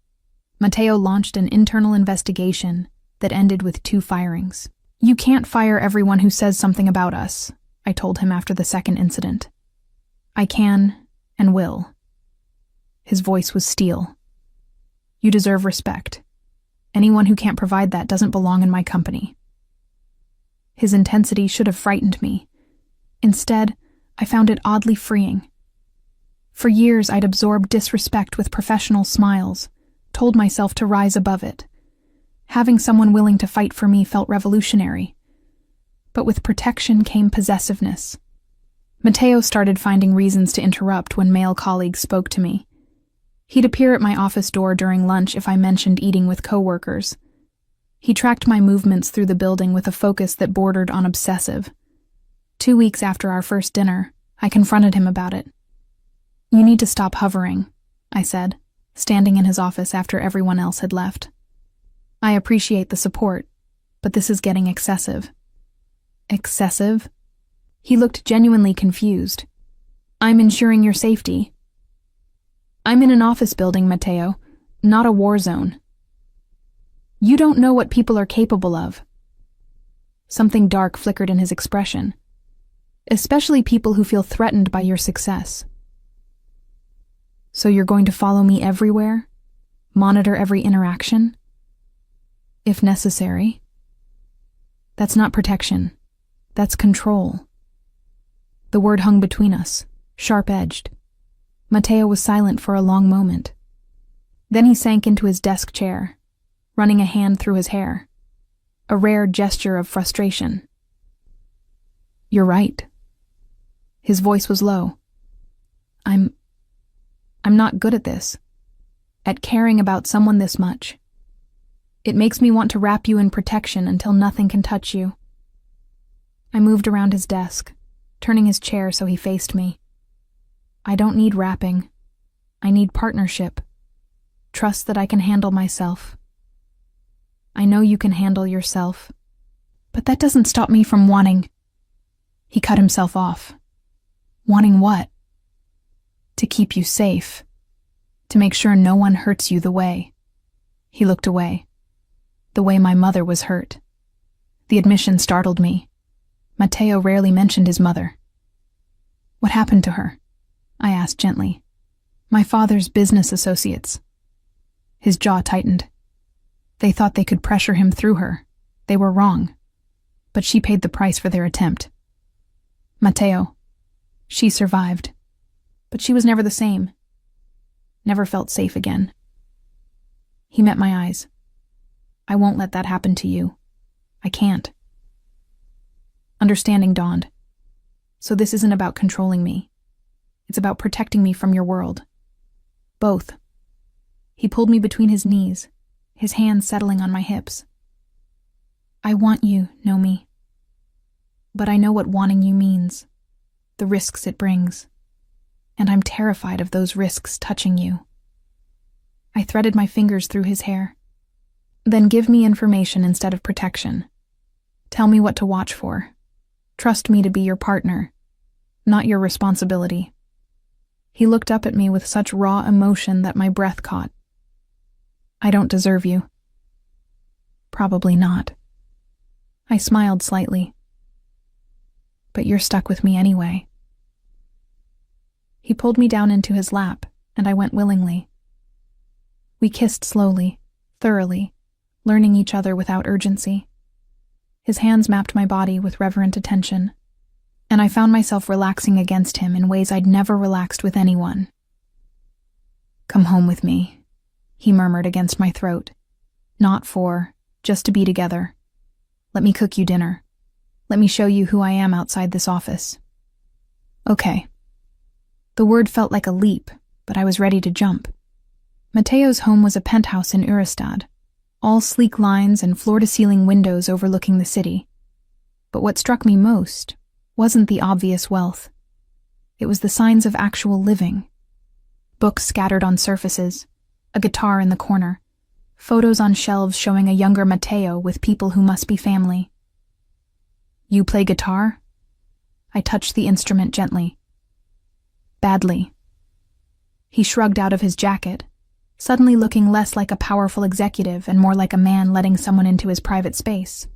Matteo launched an internal investigation that ended with 2 firings. "You can't fire everyone who says something about us," I told him after the second incident. "I can and will." His voice was steel. "You deserve respect. Anyone who can't provide that doesn't belong in my company." His intensity should have frightened me. Instead, I found it oddly freeing. For years, I'd absorbed disrespect with professional smiles, told myself to rise above it. Having someone willing to fight for me felt revolutionary. But with protection came possessiveness. Matteo started finding reasons to interrupt when male colleagues spoke to me. He'd appear at my office door during lunch if I mentioned eating with coworkers. He tracked my movements through the building with a focus that bordered on obsessive. 2 weeks after our first dinner, I confronted him about it. "You need to stop hovering," I said, standing in his office after everyone else had left. "I appreciate the support, but this is getting excessive." "Excessive?" He looked genuinely confused. "I'm ensuring your safety." "I'm in an office building, Matteo, not a war zone." "You don't know what people are capable of." Something dark flickered in his expression. "Especially people who feel threatened by your success." "So you're going to follow me everywhere? Monitor every interaction?" "If necessary." "That's not protection. That's control." The word hung between us, sharp-edged. Matteo was silent for a long moment. Then he sank into his desk chair, running a hand through his hair, a rare gesture of frustration. "You're right." His voice was low. I'm not good at this, at caring about someone this much. It makes me want to wrap you in protection until nothing can touch you." I moved around his desk, turning his chair so he faced me. "I don't need wrapping. I need partnership. Trust that I can handle myself." "I know you can handle yourself, but that doesn't stop me from wanting—" He cut himself off. "Wanting what?" "To keep you safe. To make sure no one hurts you the way—" He looked away. "The way my mother was hurt." The admission startled me. Matteo rarely mentioned his mother. "What happened to her?" I asked gently. "My father's business associates." His jaw tightened. "They thought they could pressure him through her. They were wrong. But she paid the price for their attempt." "Matteo, she survived. But she was never the same. Never felt safe again." He met my eyes. "I won't let that happen to you. I can't." Understanding dawned. "So this isn't about controlling me. It's about protecting me from your world." "Both." He pulled me between his knees, his hands settling on my hips. "I want you, Nomi. But I know what wanting you means, the risks it brings. And I'm terrified of those risks touching you." I threaded my fingers through his hair. "Then give me information instead of protection. Tell me what to watch for. Trust me to be your partner, not your responsibility." He looked up at me with such raw emotion that my breath caught. "I don't deserve you." "Probably not." I smiled slightly. "But you're stuck with me anyway." He pulled me down into his lap, and I went willingly. We kissed slowly, thoroughly, learning each other without urgency. His hands mapped my body with reverent attention, and I found myself relaxing against him in ways I'd never relaxed with anyone. "Come home with me," he murmured against my throat. "Not for, just to be together. Let me cook you dinner. Let me show you who I am outside this office." "Okay." The word felt like a leap, but I was ready to jump. Matteo's home was a penthouse in Urestad, all sleek lines and floor-to-ceiling windows overlooking the city. But what struck me most wasn't the obvious wealth. It was the signs of actual living. Books scattered on surfaces, a guitar in the corner, photos on shelves showing a younger Matteo with people who must be family. "You play guitar?" I touched the instrument gently. Badly. He shrugged out of his jacket, suddenly looking less like a powerful executive and more like a man letting someone into his private space.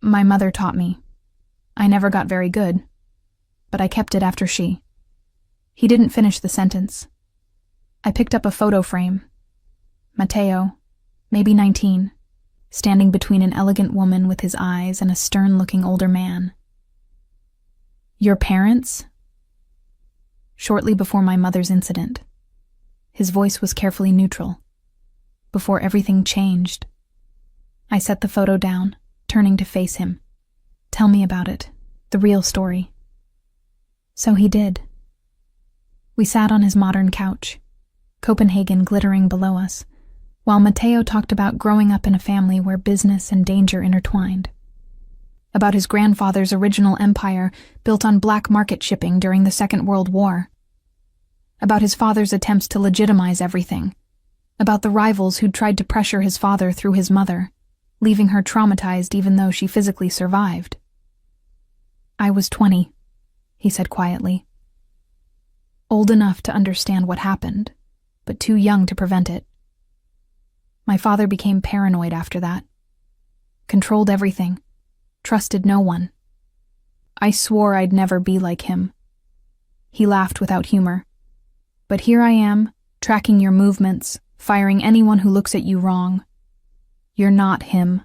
My mother taught me. I never got very good, but I kept it after she. He didn't finish the sentence. I picked up a photo frame. Matteo, maybe 19, standing between an elegant woman with his eyes and a stern-looking older man. Your parents? Shortly before my mother's incident. His voice was carefully neutral. Before everything changed. I set the photo down, turning to face him. Tell me about it, the real story. So he did. We sat on his modern couch, Copenhagen glittering below us, while Matteo talked about growing up in a family where business and danger intertwined. About his grandfather's original empire built on black market shipping during the Second World War. About his father's attempts to legitimize everything. About the rivals who'd tried to pressure his father through his mother, leaving her traumatized even though she physically survived. I was 20, he said quietly. Old enough to understand what happened, but too young to prevent it. My father became paranoid after that. Controlled everything. Trusted no one. I swore I'd never be like him. He laughed without humor. But here I am, tracking your movements, firing anyone who looks at you wrong. You're not him.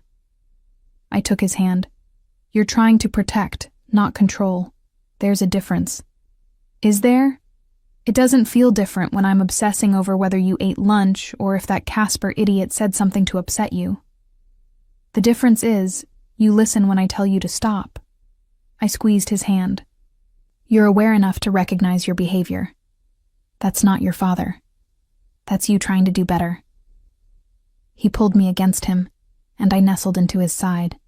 I took his hand. You're trying to protect, not control. There's a difference. Is there? It doesn't feel different when I'm obsessing over whether you ate lunch or if that Casper idiot said something to upset you. The difference is, you listen when I tell you to stop. I squeezed his hand. You're aware enough to recognize your behavior. That's not your father. That's you trying to do better. He pulled me against him, and I nestled into his side,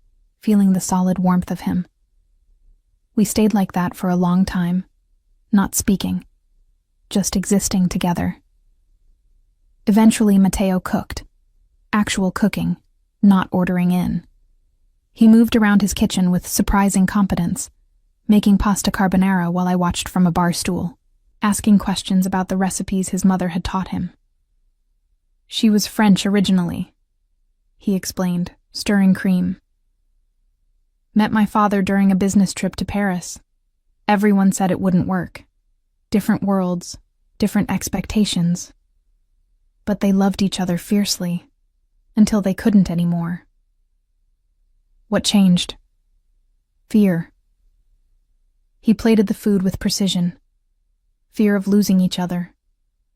feeling the solid warmth of him. We stayed like that for a long time, not speaking, just existing together. Eventually, Matteo cooked. Actual cooking, not ordering in. He moved around his kitchen with surprising competence, making pasta carbonara while I watched from a bar stool, asking questions about the recipes his mother had taught him. She was French originally, he explained, stirring cream. Met my father during a business trip to Paris. Everyone said it wouldn't work. Different worlds, different expectations. But they loved each other fiercely, until they couldn't anymore. What changed? Fear. He plated the food with precision. Fear of losing each other.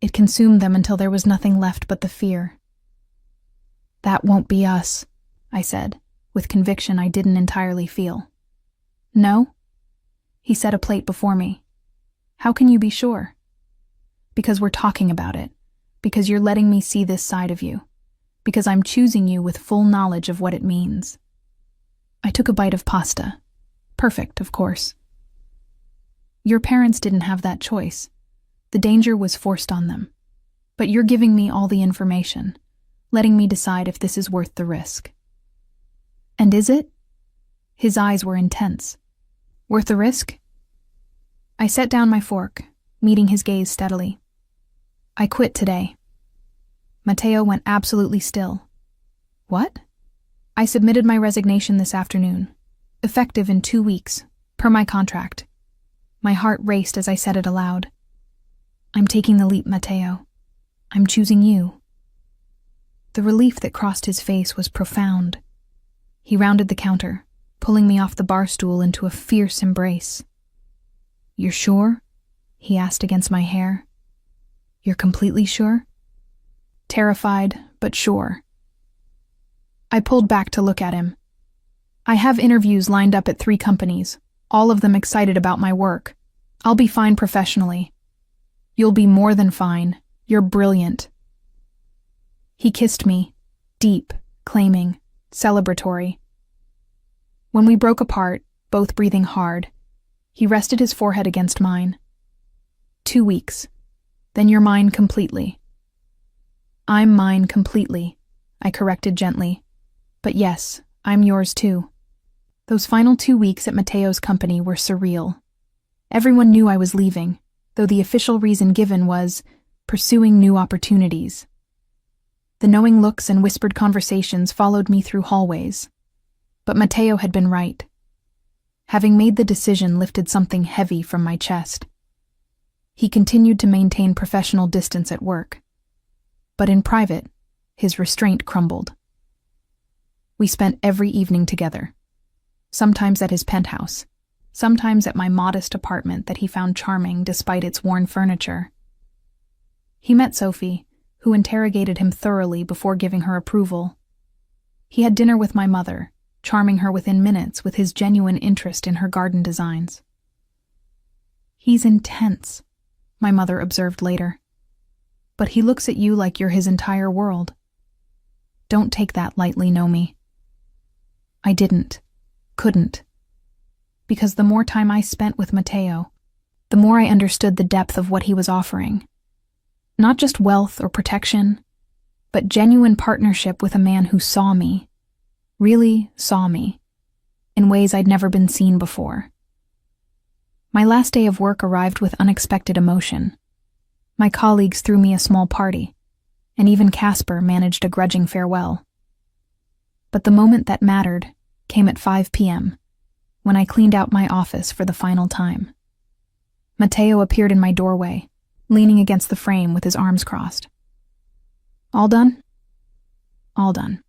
It consumed them until there was nothing left but the fear. That won't be us, I said, with conviction I didn't entirely feel. No? He set a plate before me. How can you be sure? Because we're talking about it. Because you're letting me see this side of you. Because I'm choosing you with full knowledge of what it means. I took a bite of pasta. Perfect, of course. Your parents didn't have that choice. The danger was forced on them. But you're giving me all the information, letting me decide if this is worth the risk. And is it? His eyes were intense. Worth the risk? I set down my fork, meeting his gaze steadily. I quit today. Matteo went absolutely still. What? I submitted my resignation this afternoon, effective in 2 weeks, per my contract. My heart raced as I said it aloud. I'm taking the leap, Matteo. I'm choosing you. The relief that crossed his face was profound. He rounded the counter, pulling me off the bar stool into a fierce embrace. You're sure? He asked against my hair. You're completely sure? Terrified, but sure. I pulled back to look at him. I have interviews lined up at 3 companies, all of them excited about my work. I'll be fine professionally. You'll be more than fine. You're brilliant. He kissed me, deep, claiming, celebratory. When we broke apart, both breathing hard, he rested his forehead against mine. 2 weeks. Then you're mine completely. I'm mine completely, I corrected gently. But yes, I'm yours too. Those final 2 weeks at Mateo's company were surreal. Everyone knew I was leaving, though the official reason given was pursuing new opportunities. The knowing looks and whispered conversations followed me through hallways. But Mateo had been right. Having made the decision lifted something heavy from my chest. He continued to maintain professional distance at work. But in private, his restraint crumbled. We spent every evening together, sometimes at his penthouse, sometimes at my modest apartment that he found charming despite its worn furniture. He met Sophie, who interrogated him thoroughly before giving her approval. He had dinner with my mother, charming her within minutes with his genuine interest in her garden designs. "He's intense," my mother observed later. "But he looks at you like you're his entire world. Don't take that lightly, Nomi." I couldn't. Because the more time I spent with Mateo, the more I understood the depth of what he was offering. Not just wealth or protection, but genuine partnership with a man who saw me, really saw me, in ways I'd never been seen before. My last day of work arrived with unexpected emotion. My colleagues threw me a small party, and even Casper managed a grudging farewell. But the moment that mattered came at 5 p.m., when I cleaned out my office for the final time. Mateo appeared in my doorway, leaning against the frame with his arms crossed. "All done?" "All done."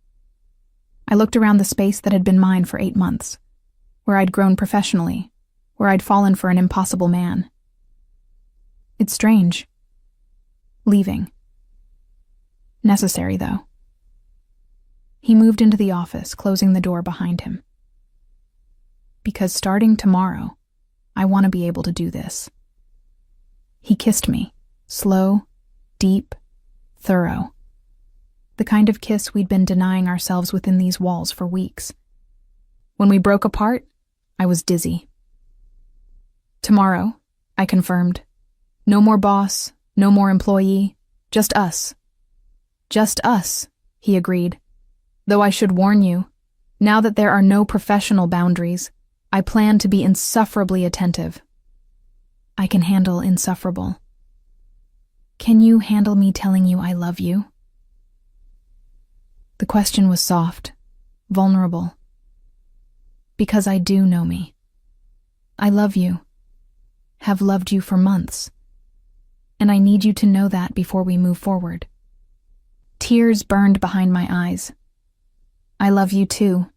I looked around the space that had been mine for 8 months, where I'd grown professionally, where I'd fallen for an impossible man. It's strange. Leaving. Necessary, though. He moved into the office, closing the door behind him. Because starting tomorrow, I want to be able to do this. He kissed me, slow, deep, thorough. The kind of kiss we'd been denying ourselves within these walls for weeks. When we broke apart, I was dizzy. "Tomorrow," I confirmed. "No more boss, no more employee, just us." "Just us," he agreed. "Though I should warn you, now that there are no professional boundaries, I plan to be insufferably attentive." I can handle insufferable. Can you handle me telling you I love you? The question was soft, vulnerable. Because I do know me. I love you, have loved you for months, and I need you to know that before we move forward. Tears burned behind my eyes. I love you too,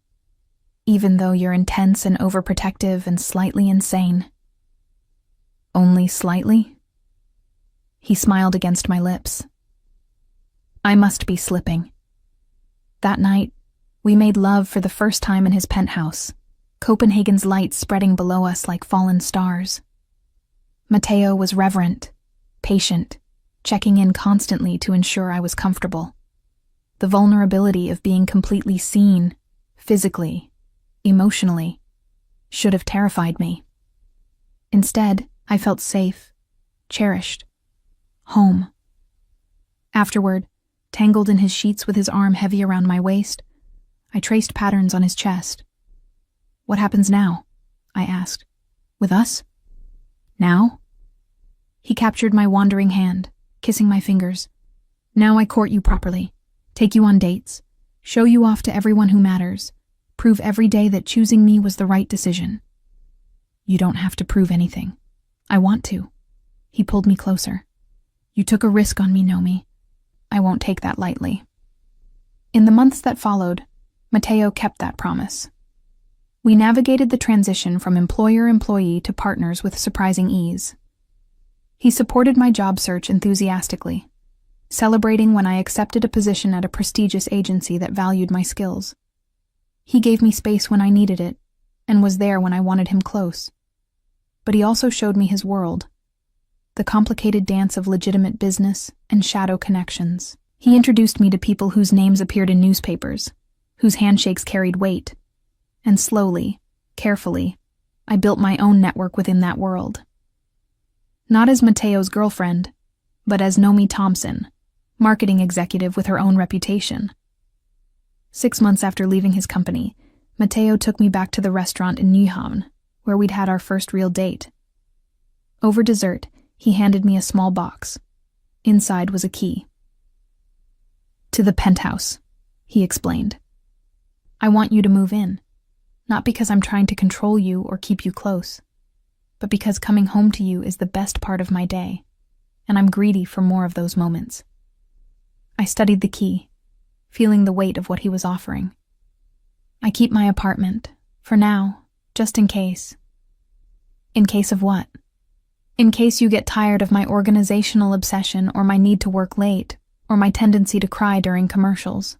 even though you're intense and overprotective and slightly insane. Only slightly? He smiled against my lips. I must be slipping. That night, we made love for the first time in his penthouse, Copenhagen's lights spreading below us like fallen stars. Mateo was reverent, patient, checking in constantly to ensure I was comfortable. The vulnerability of being completely seen, physically, emotionally, should have terrified me. Instead, I felt safe, cherished, home. Afterward, tangled in his sheets with his arm heavy around my waist, I traced patterns on his chest. "What happens now?" I asked. "With us? Now?" He captured my wandering hand, kissing my fingers. "Now I court you properly, take you on dates, show you off to everyone who matters, prove every day that choosing me was the right decision. You don't have to prove anything. I want to." He pulled me closer. "You took a risk on me, Nomi. I won't take that lightly." In the months that followed, Mateo kept that promise. We navigated the transition from employer-employee to partners with surprising ease. He supported my job search enthusiastically, celebrating when I accepted a position at a prestigious agency that valued my skills. He gave me space when I needed it, and was there when I wanted him close. But he also showed me his world, the complicated dance of legitimate business and shadow connections. He introduced me to people whose names appeared in newspapers, whose handshakes carried weight, and slowly, carefully, I built my own network within that world. Not as Mateo's girlfriend, but as Nomi Thompson, marketing executive with her own reputation. 6 months after leaving his company, Mateo took me back to the restaurant in Nyhavn, where we'd had our first real date. Over dessert, he handed me a small box. Inside was a key. "To the penthouse," he explained. "I want you to move in, not because I'm trying to control you or keep you close, but because coming home to you is the best part of my day, and I'm greedy for more of those moments." I studied the key, feeling the weight of what he was offering. "I keep my apartment, for now, just in case." "In case of what?" "In case you get tired of my organizational obsession or my need to work late, or my tendency to cry during commercials."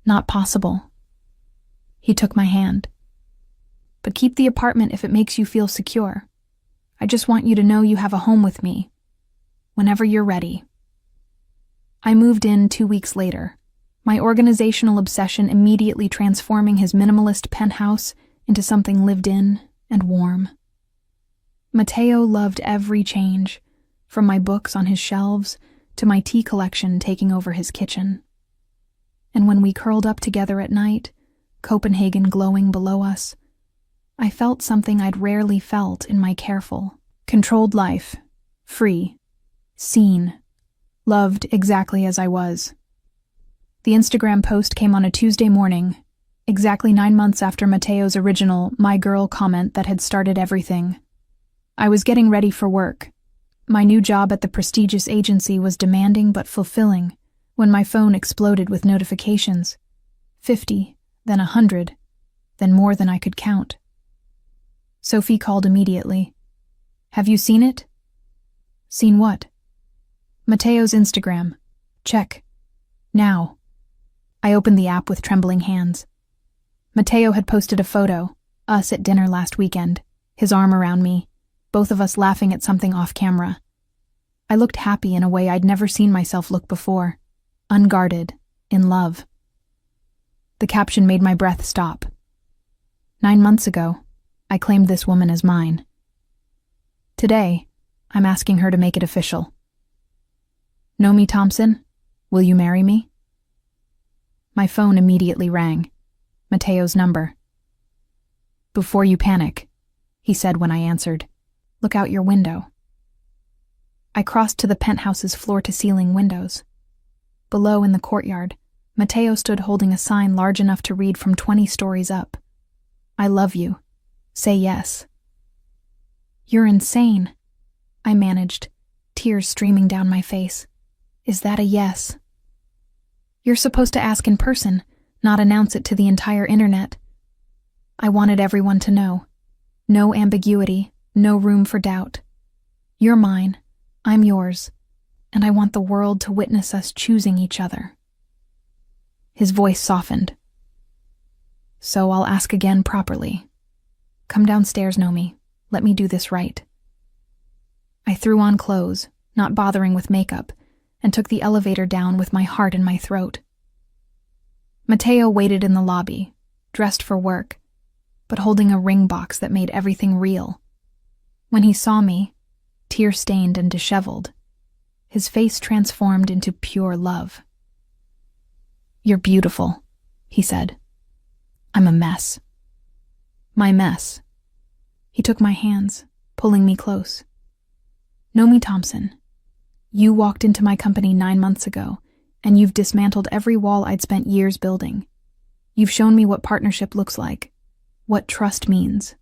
"Not possible." He took my hand. "But keep the apartment if it makes you feel secure. I just want you to know you have a home with me, whenever you're ready." I moved in 2 weeks later, my organizational obsession immediately transforming his minimalist penthouse into something lived in and warm. Mateo loved every change, from my books on his shelves to my tea collection taking over his kitchen. And when we curled up together at night, Copenhagen glowing below us, I felt something I'd rarely felt in my careful, controlled life, free, seen, loved exactly as I was. The Instagram post came on a Tuesday morning, exactly 9 months after Mateo's original "my girl" comment that had started everything. I was getting ready for work. My new job at the prestigious agency was demanding but fulfilling when my phone exploded with notifications. 50, then 100, then more than I could count. Sophie called immediately. "Have you seen it?" "Seen what?" "Mateo's Instagram. Check. Now." I opened the app with trembling hands. Mateo had posted a photo, us at dinner last weekend, his arm around me, both of us laughing at something off camera. I looked happy in a way I'd never seen myself look before, unguarded, in love. The caption made my breath stop. 9 months ago, I claimed this woman as mine. Today, I'm asking her to make it official. "Nomi Thompson, will you marry me?" My phone immediately rang. Mateo's number. "Before you panic," he said when I answered, "look out your window." I crossed to the penthouse's floor-to-ceiling windows. Below in the courtyard, Mateo stood holding a sign large enough to read from 20 stories up. "I love you. Say yes." "You're insane," I managed, tears streaming down my face. "Is that a yes?" "You're supposed to ask in person, not announce it to the entire internet." I wanted everyone to know. No ambiguity, no room for doubt. You're mine, I'm yours, and I want the world to witness us choosing each other. His voice softened. "So I'll ask again properly. Come downstairs, Nomi. Let me do this right." I threw on clothes, not bothering with makeup, and took the elevator down with my heart in my throat. Mateo waited in the lobby, dressed for work, but holding a ring box that made everything real. When he saw me, tear-stained and disheveled, his face transformed into pure love. "You're beautiful," he said. "I'm a mess." "My mess." He took my hands, pulling me close. "Nomi Thompson, you walked into my company 9 months ago, and you've dismantled every wall I'd spent years building. You've shown me what partnership looks like, what trust means,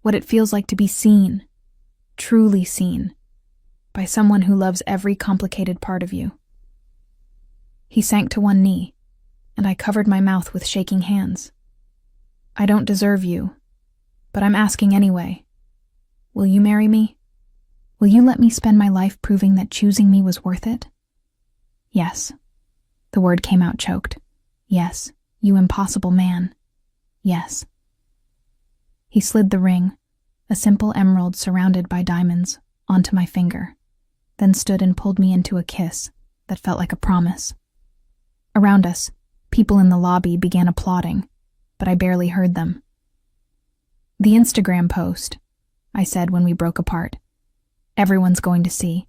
what it feels like to be seen, truly seen, by someone who loves every complicated part of you." He sank to one knee, and I covered my mouth with shaking hands. "I don't deserve you, but I'm asking anyway. Will you marry me? Will you let me spend my life proving that choosing me was worth it?" "Yes." The word came out choked. "Yes, you impossible man. Yes." He slid the ring, a simple emerald surrounded by diamonds, onto my finger, then stood and pulled me into a kiss that felt like a promise. Around us, people in the lobby began applauding, but I barely heard them. "The Instagram post," I said when we broke apart. "Everyone's going to see.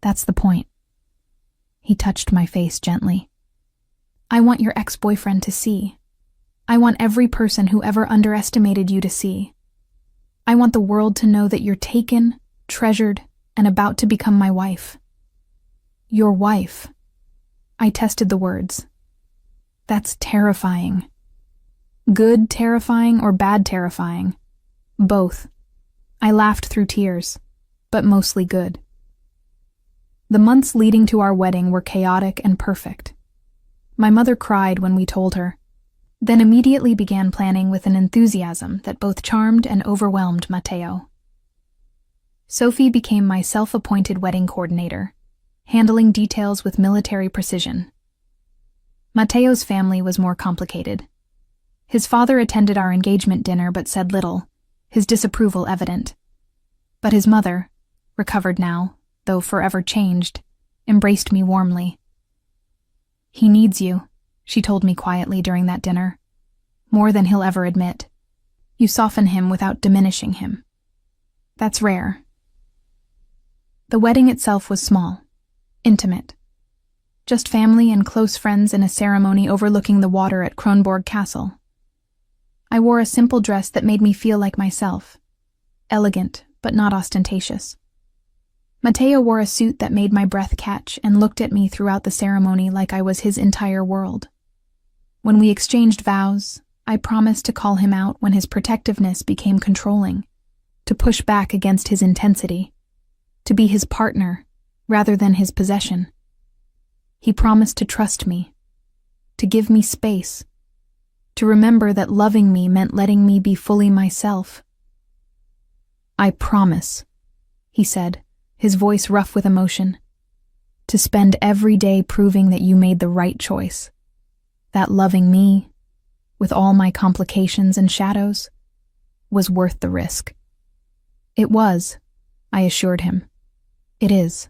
That's the point." He touched my face gently. "I want your ex-boyfriend to see. I want every person who ever underestimated you to see. I want the world to know that you're taken, treasured, and about to become my wife. Your wife. I tested the words. That's terrifying. Good terrifying or bad terrifying? Both. I laughed through tears, but mostly good. The months leading to our wedding were chaotic and perfect. My mother cried when we told her, then immediately began planning with an enthusiasm that both charmed and overwhelmed Matteo. Sophie became my self-appointed wedding coordinator, handling details with military precision. Matteo's family was more complicated. His father attended our engagement dinner but said little, his disapproval evident. But his mother, recovered now, though forever changed, embraced me warmly. He needs you, she told me quietly during that dinner. More than he'll ever admit. You soften him without diminishing him. That's rare. The wedding itself was small, intimate. Just family and close friends in a ceremony overlooking the water at Kronborg Castle. I wore a simple dress that made me feel like myself. Elegant, but not ostentatious. Matteo wore a suit that made my breath catch and looked at me throughout the ceremony like I was his entire world. When we exchanged vows, I promised to call him out when his protectiveness became controlling, to push back against his intensity, to be his partner rather than his possession. He promised to trust me, to give me space, to remember that loving me meant letting me be fully myself. I promise, he said, his voice rough with emotion, to spend every day proving that you made the right choice, that loving me, with all my complications and shadows, was worth the risk. It was, I assured him. It is.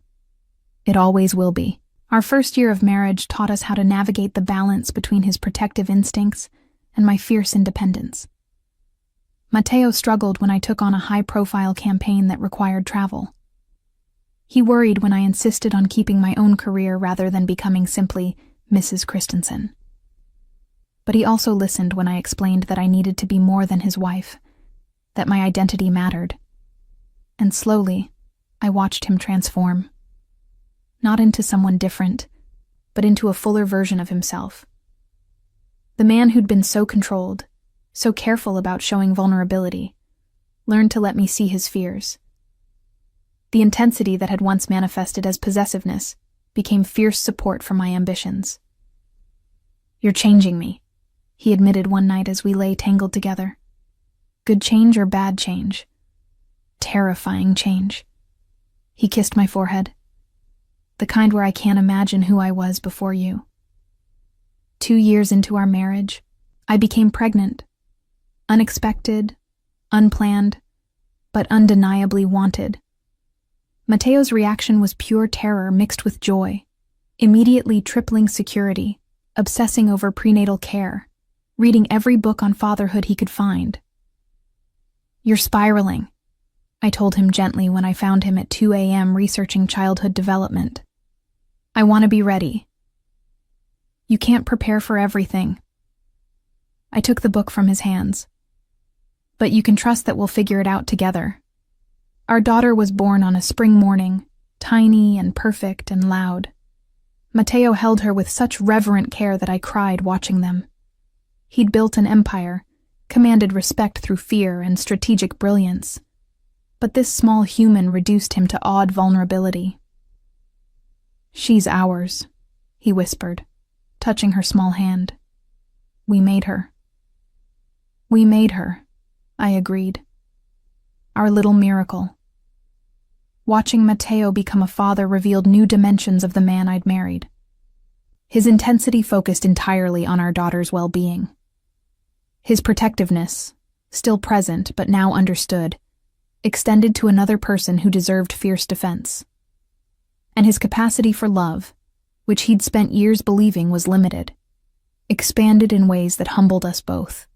It always will be. Our first year of marriage taught us how to navigate the balance between his protective instincts and my fierce independence. Matteo struggled when I took on a high-profile campaign that required travel. He worried when I insisted on keeping my own career rather than becoming simply Mrs. Christensen. But he also listened when I explained that I needed to be more than his wife, that my identity mattered. And slowly, I watched him transform. Not into someone different, but into a fuller version of himself. The man who'd been so controlled, so careful about showing vulnerability, learned to let me see his fears. The intensity that had once manifested as possessiveness became fierce support for my ambitions. You're changing me, he admitted one night as we lay tangled together. Good change or bad change? Terrifying change. He kissed my forehead. The kind where I can't imagine who I was before you. 2 years into our marriage, I became pregnant. Unexpected, unplanned, but undeniably wanted. Matteo's reaction was pure terror mixed with joy, immediately tripling security, obsessing over prenatal care, reading every book on fatherhood he could find. You're spiraling, I told him gently when I found him at 2 a.m. researching childhood development. I want to be ready. You can't prepare for everything. I took the book from his hands. But you can trust that we'll figure it out together. Our daughter was born on a spring morning, tiny and perfect and loud. Matteo held her with such reverent care that I cried watching them. He'd built an empire, commanded respect through fear and strategic brilliance. But this small human reduced him to awed vulnerability. She's ours, he whispered, touching her small hand. We made her. We made her, I agreed. Our little miracle. Watching Matteo become a father revealed new dimensions of the man I'd married. His intensity focused entirely on our daughter's well-being. His protectiveness, still present but now understood, extended to another person who deserved fierce defense. And his capacity for love, which he'd spent years believing was limited, expanded in ways that humbled us both.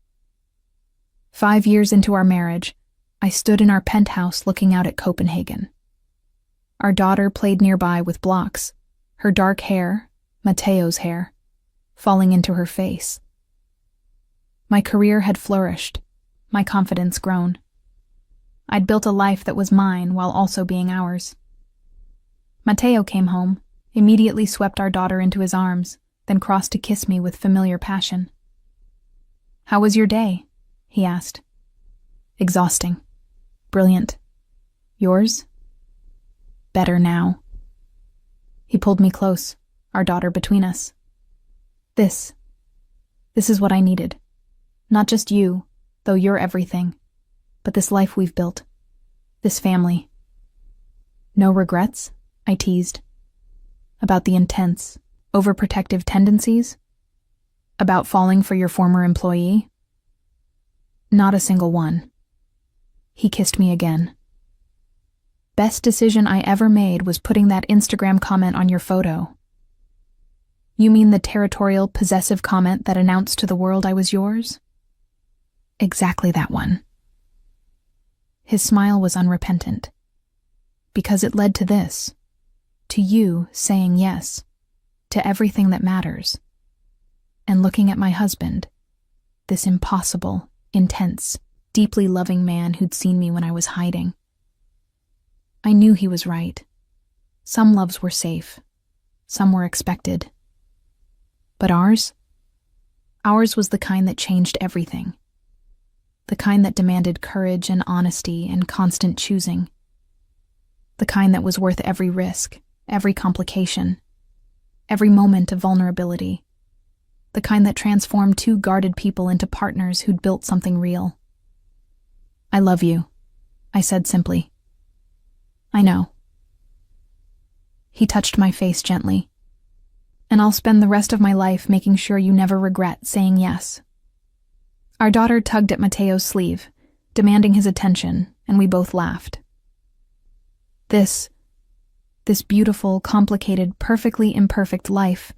5 years into our marriage, I stood in our penthouse looking out at Copenhagen. Our daughter played nearby with blocks, her dark hair, Matteo's hair, falling into her face. My career had flourished, my confidence grown. I'd built a life that was mine while also being ours. Mateo came home, immediately swept our daughter into his arms, then crossed to kiss me with familiar passion. "How was your day?" he asked. "Exhausting. Brilliant. Yours?" "Better now." He pulled me close, our daughter between us. This is what I needed. Not just you, though you're everything, but this life we've built. This family. "No regrets?" I teased. "About the intense, overprotective tendencies? About falling for your former employee?" "Not a single one." He kissed me again. "Best decision I ever made was putting that Instagram comment on your photo." "You mean the territorial, possessive comment that announced to the world I was yours?" "Exactly that one." His smile was unrepentant. "Because it led to this. To you saying yes. To everything that matters. And looking at my husband. This impossible, intense, deeply loving man who'd seen me when I was hiding. I knew he was right. Some loves were safe. Some were expected. But ours? Ours was the kind that changed everything. The kind that demanded courage and honesty and constant choosing. The kind that was worth every risk, every complication, every moment of vulnerability. The kind that transformed two guarded people into partners who'd built something real. "I love you," I said simply. "I know." He touched my face gently. "And I'll spend the rest of my life making sure you never regret saying yes." Our daughter tugged at Mateo's sleeve, demanding his attention, and we both laughed. This beautiful, complicated, perfectly imperfect life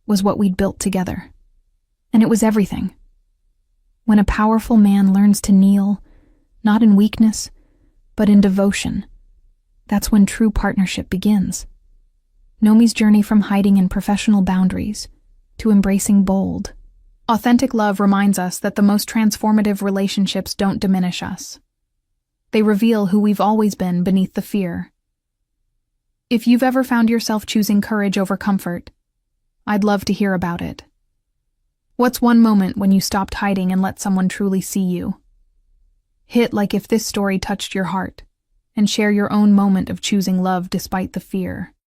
was what we'd built together. And it was everything. When a powerful man learns to kneel, not in weakness, but in devotion, that's when true partnership begins. Nomi's journey from hiding in professional boundaries to embracing bold, authentic love reminds us that the most transformative relationships don't diminish us. They reveal who we've always been beneath the fear. If you've ever found yourself choosing courage over comfort, I'd love to hear about it. What's one moment when you stopped hiding and let someone truly see you? Hit like if this story touched your heart, and share your own moment of choosing love despite the fear.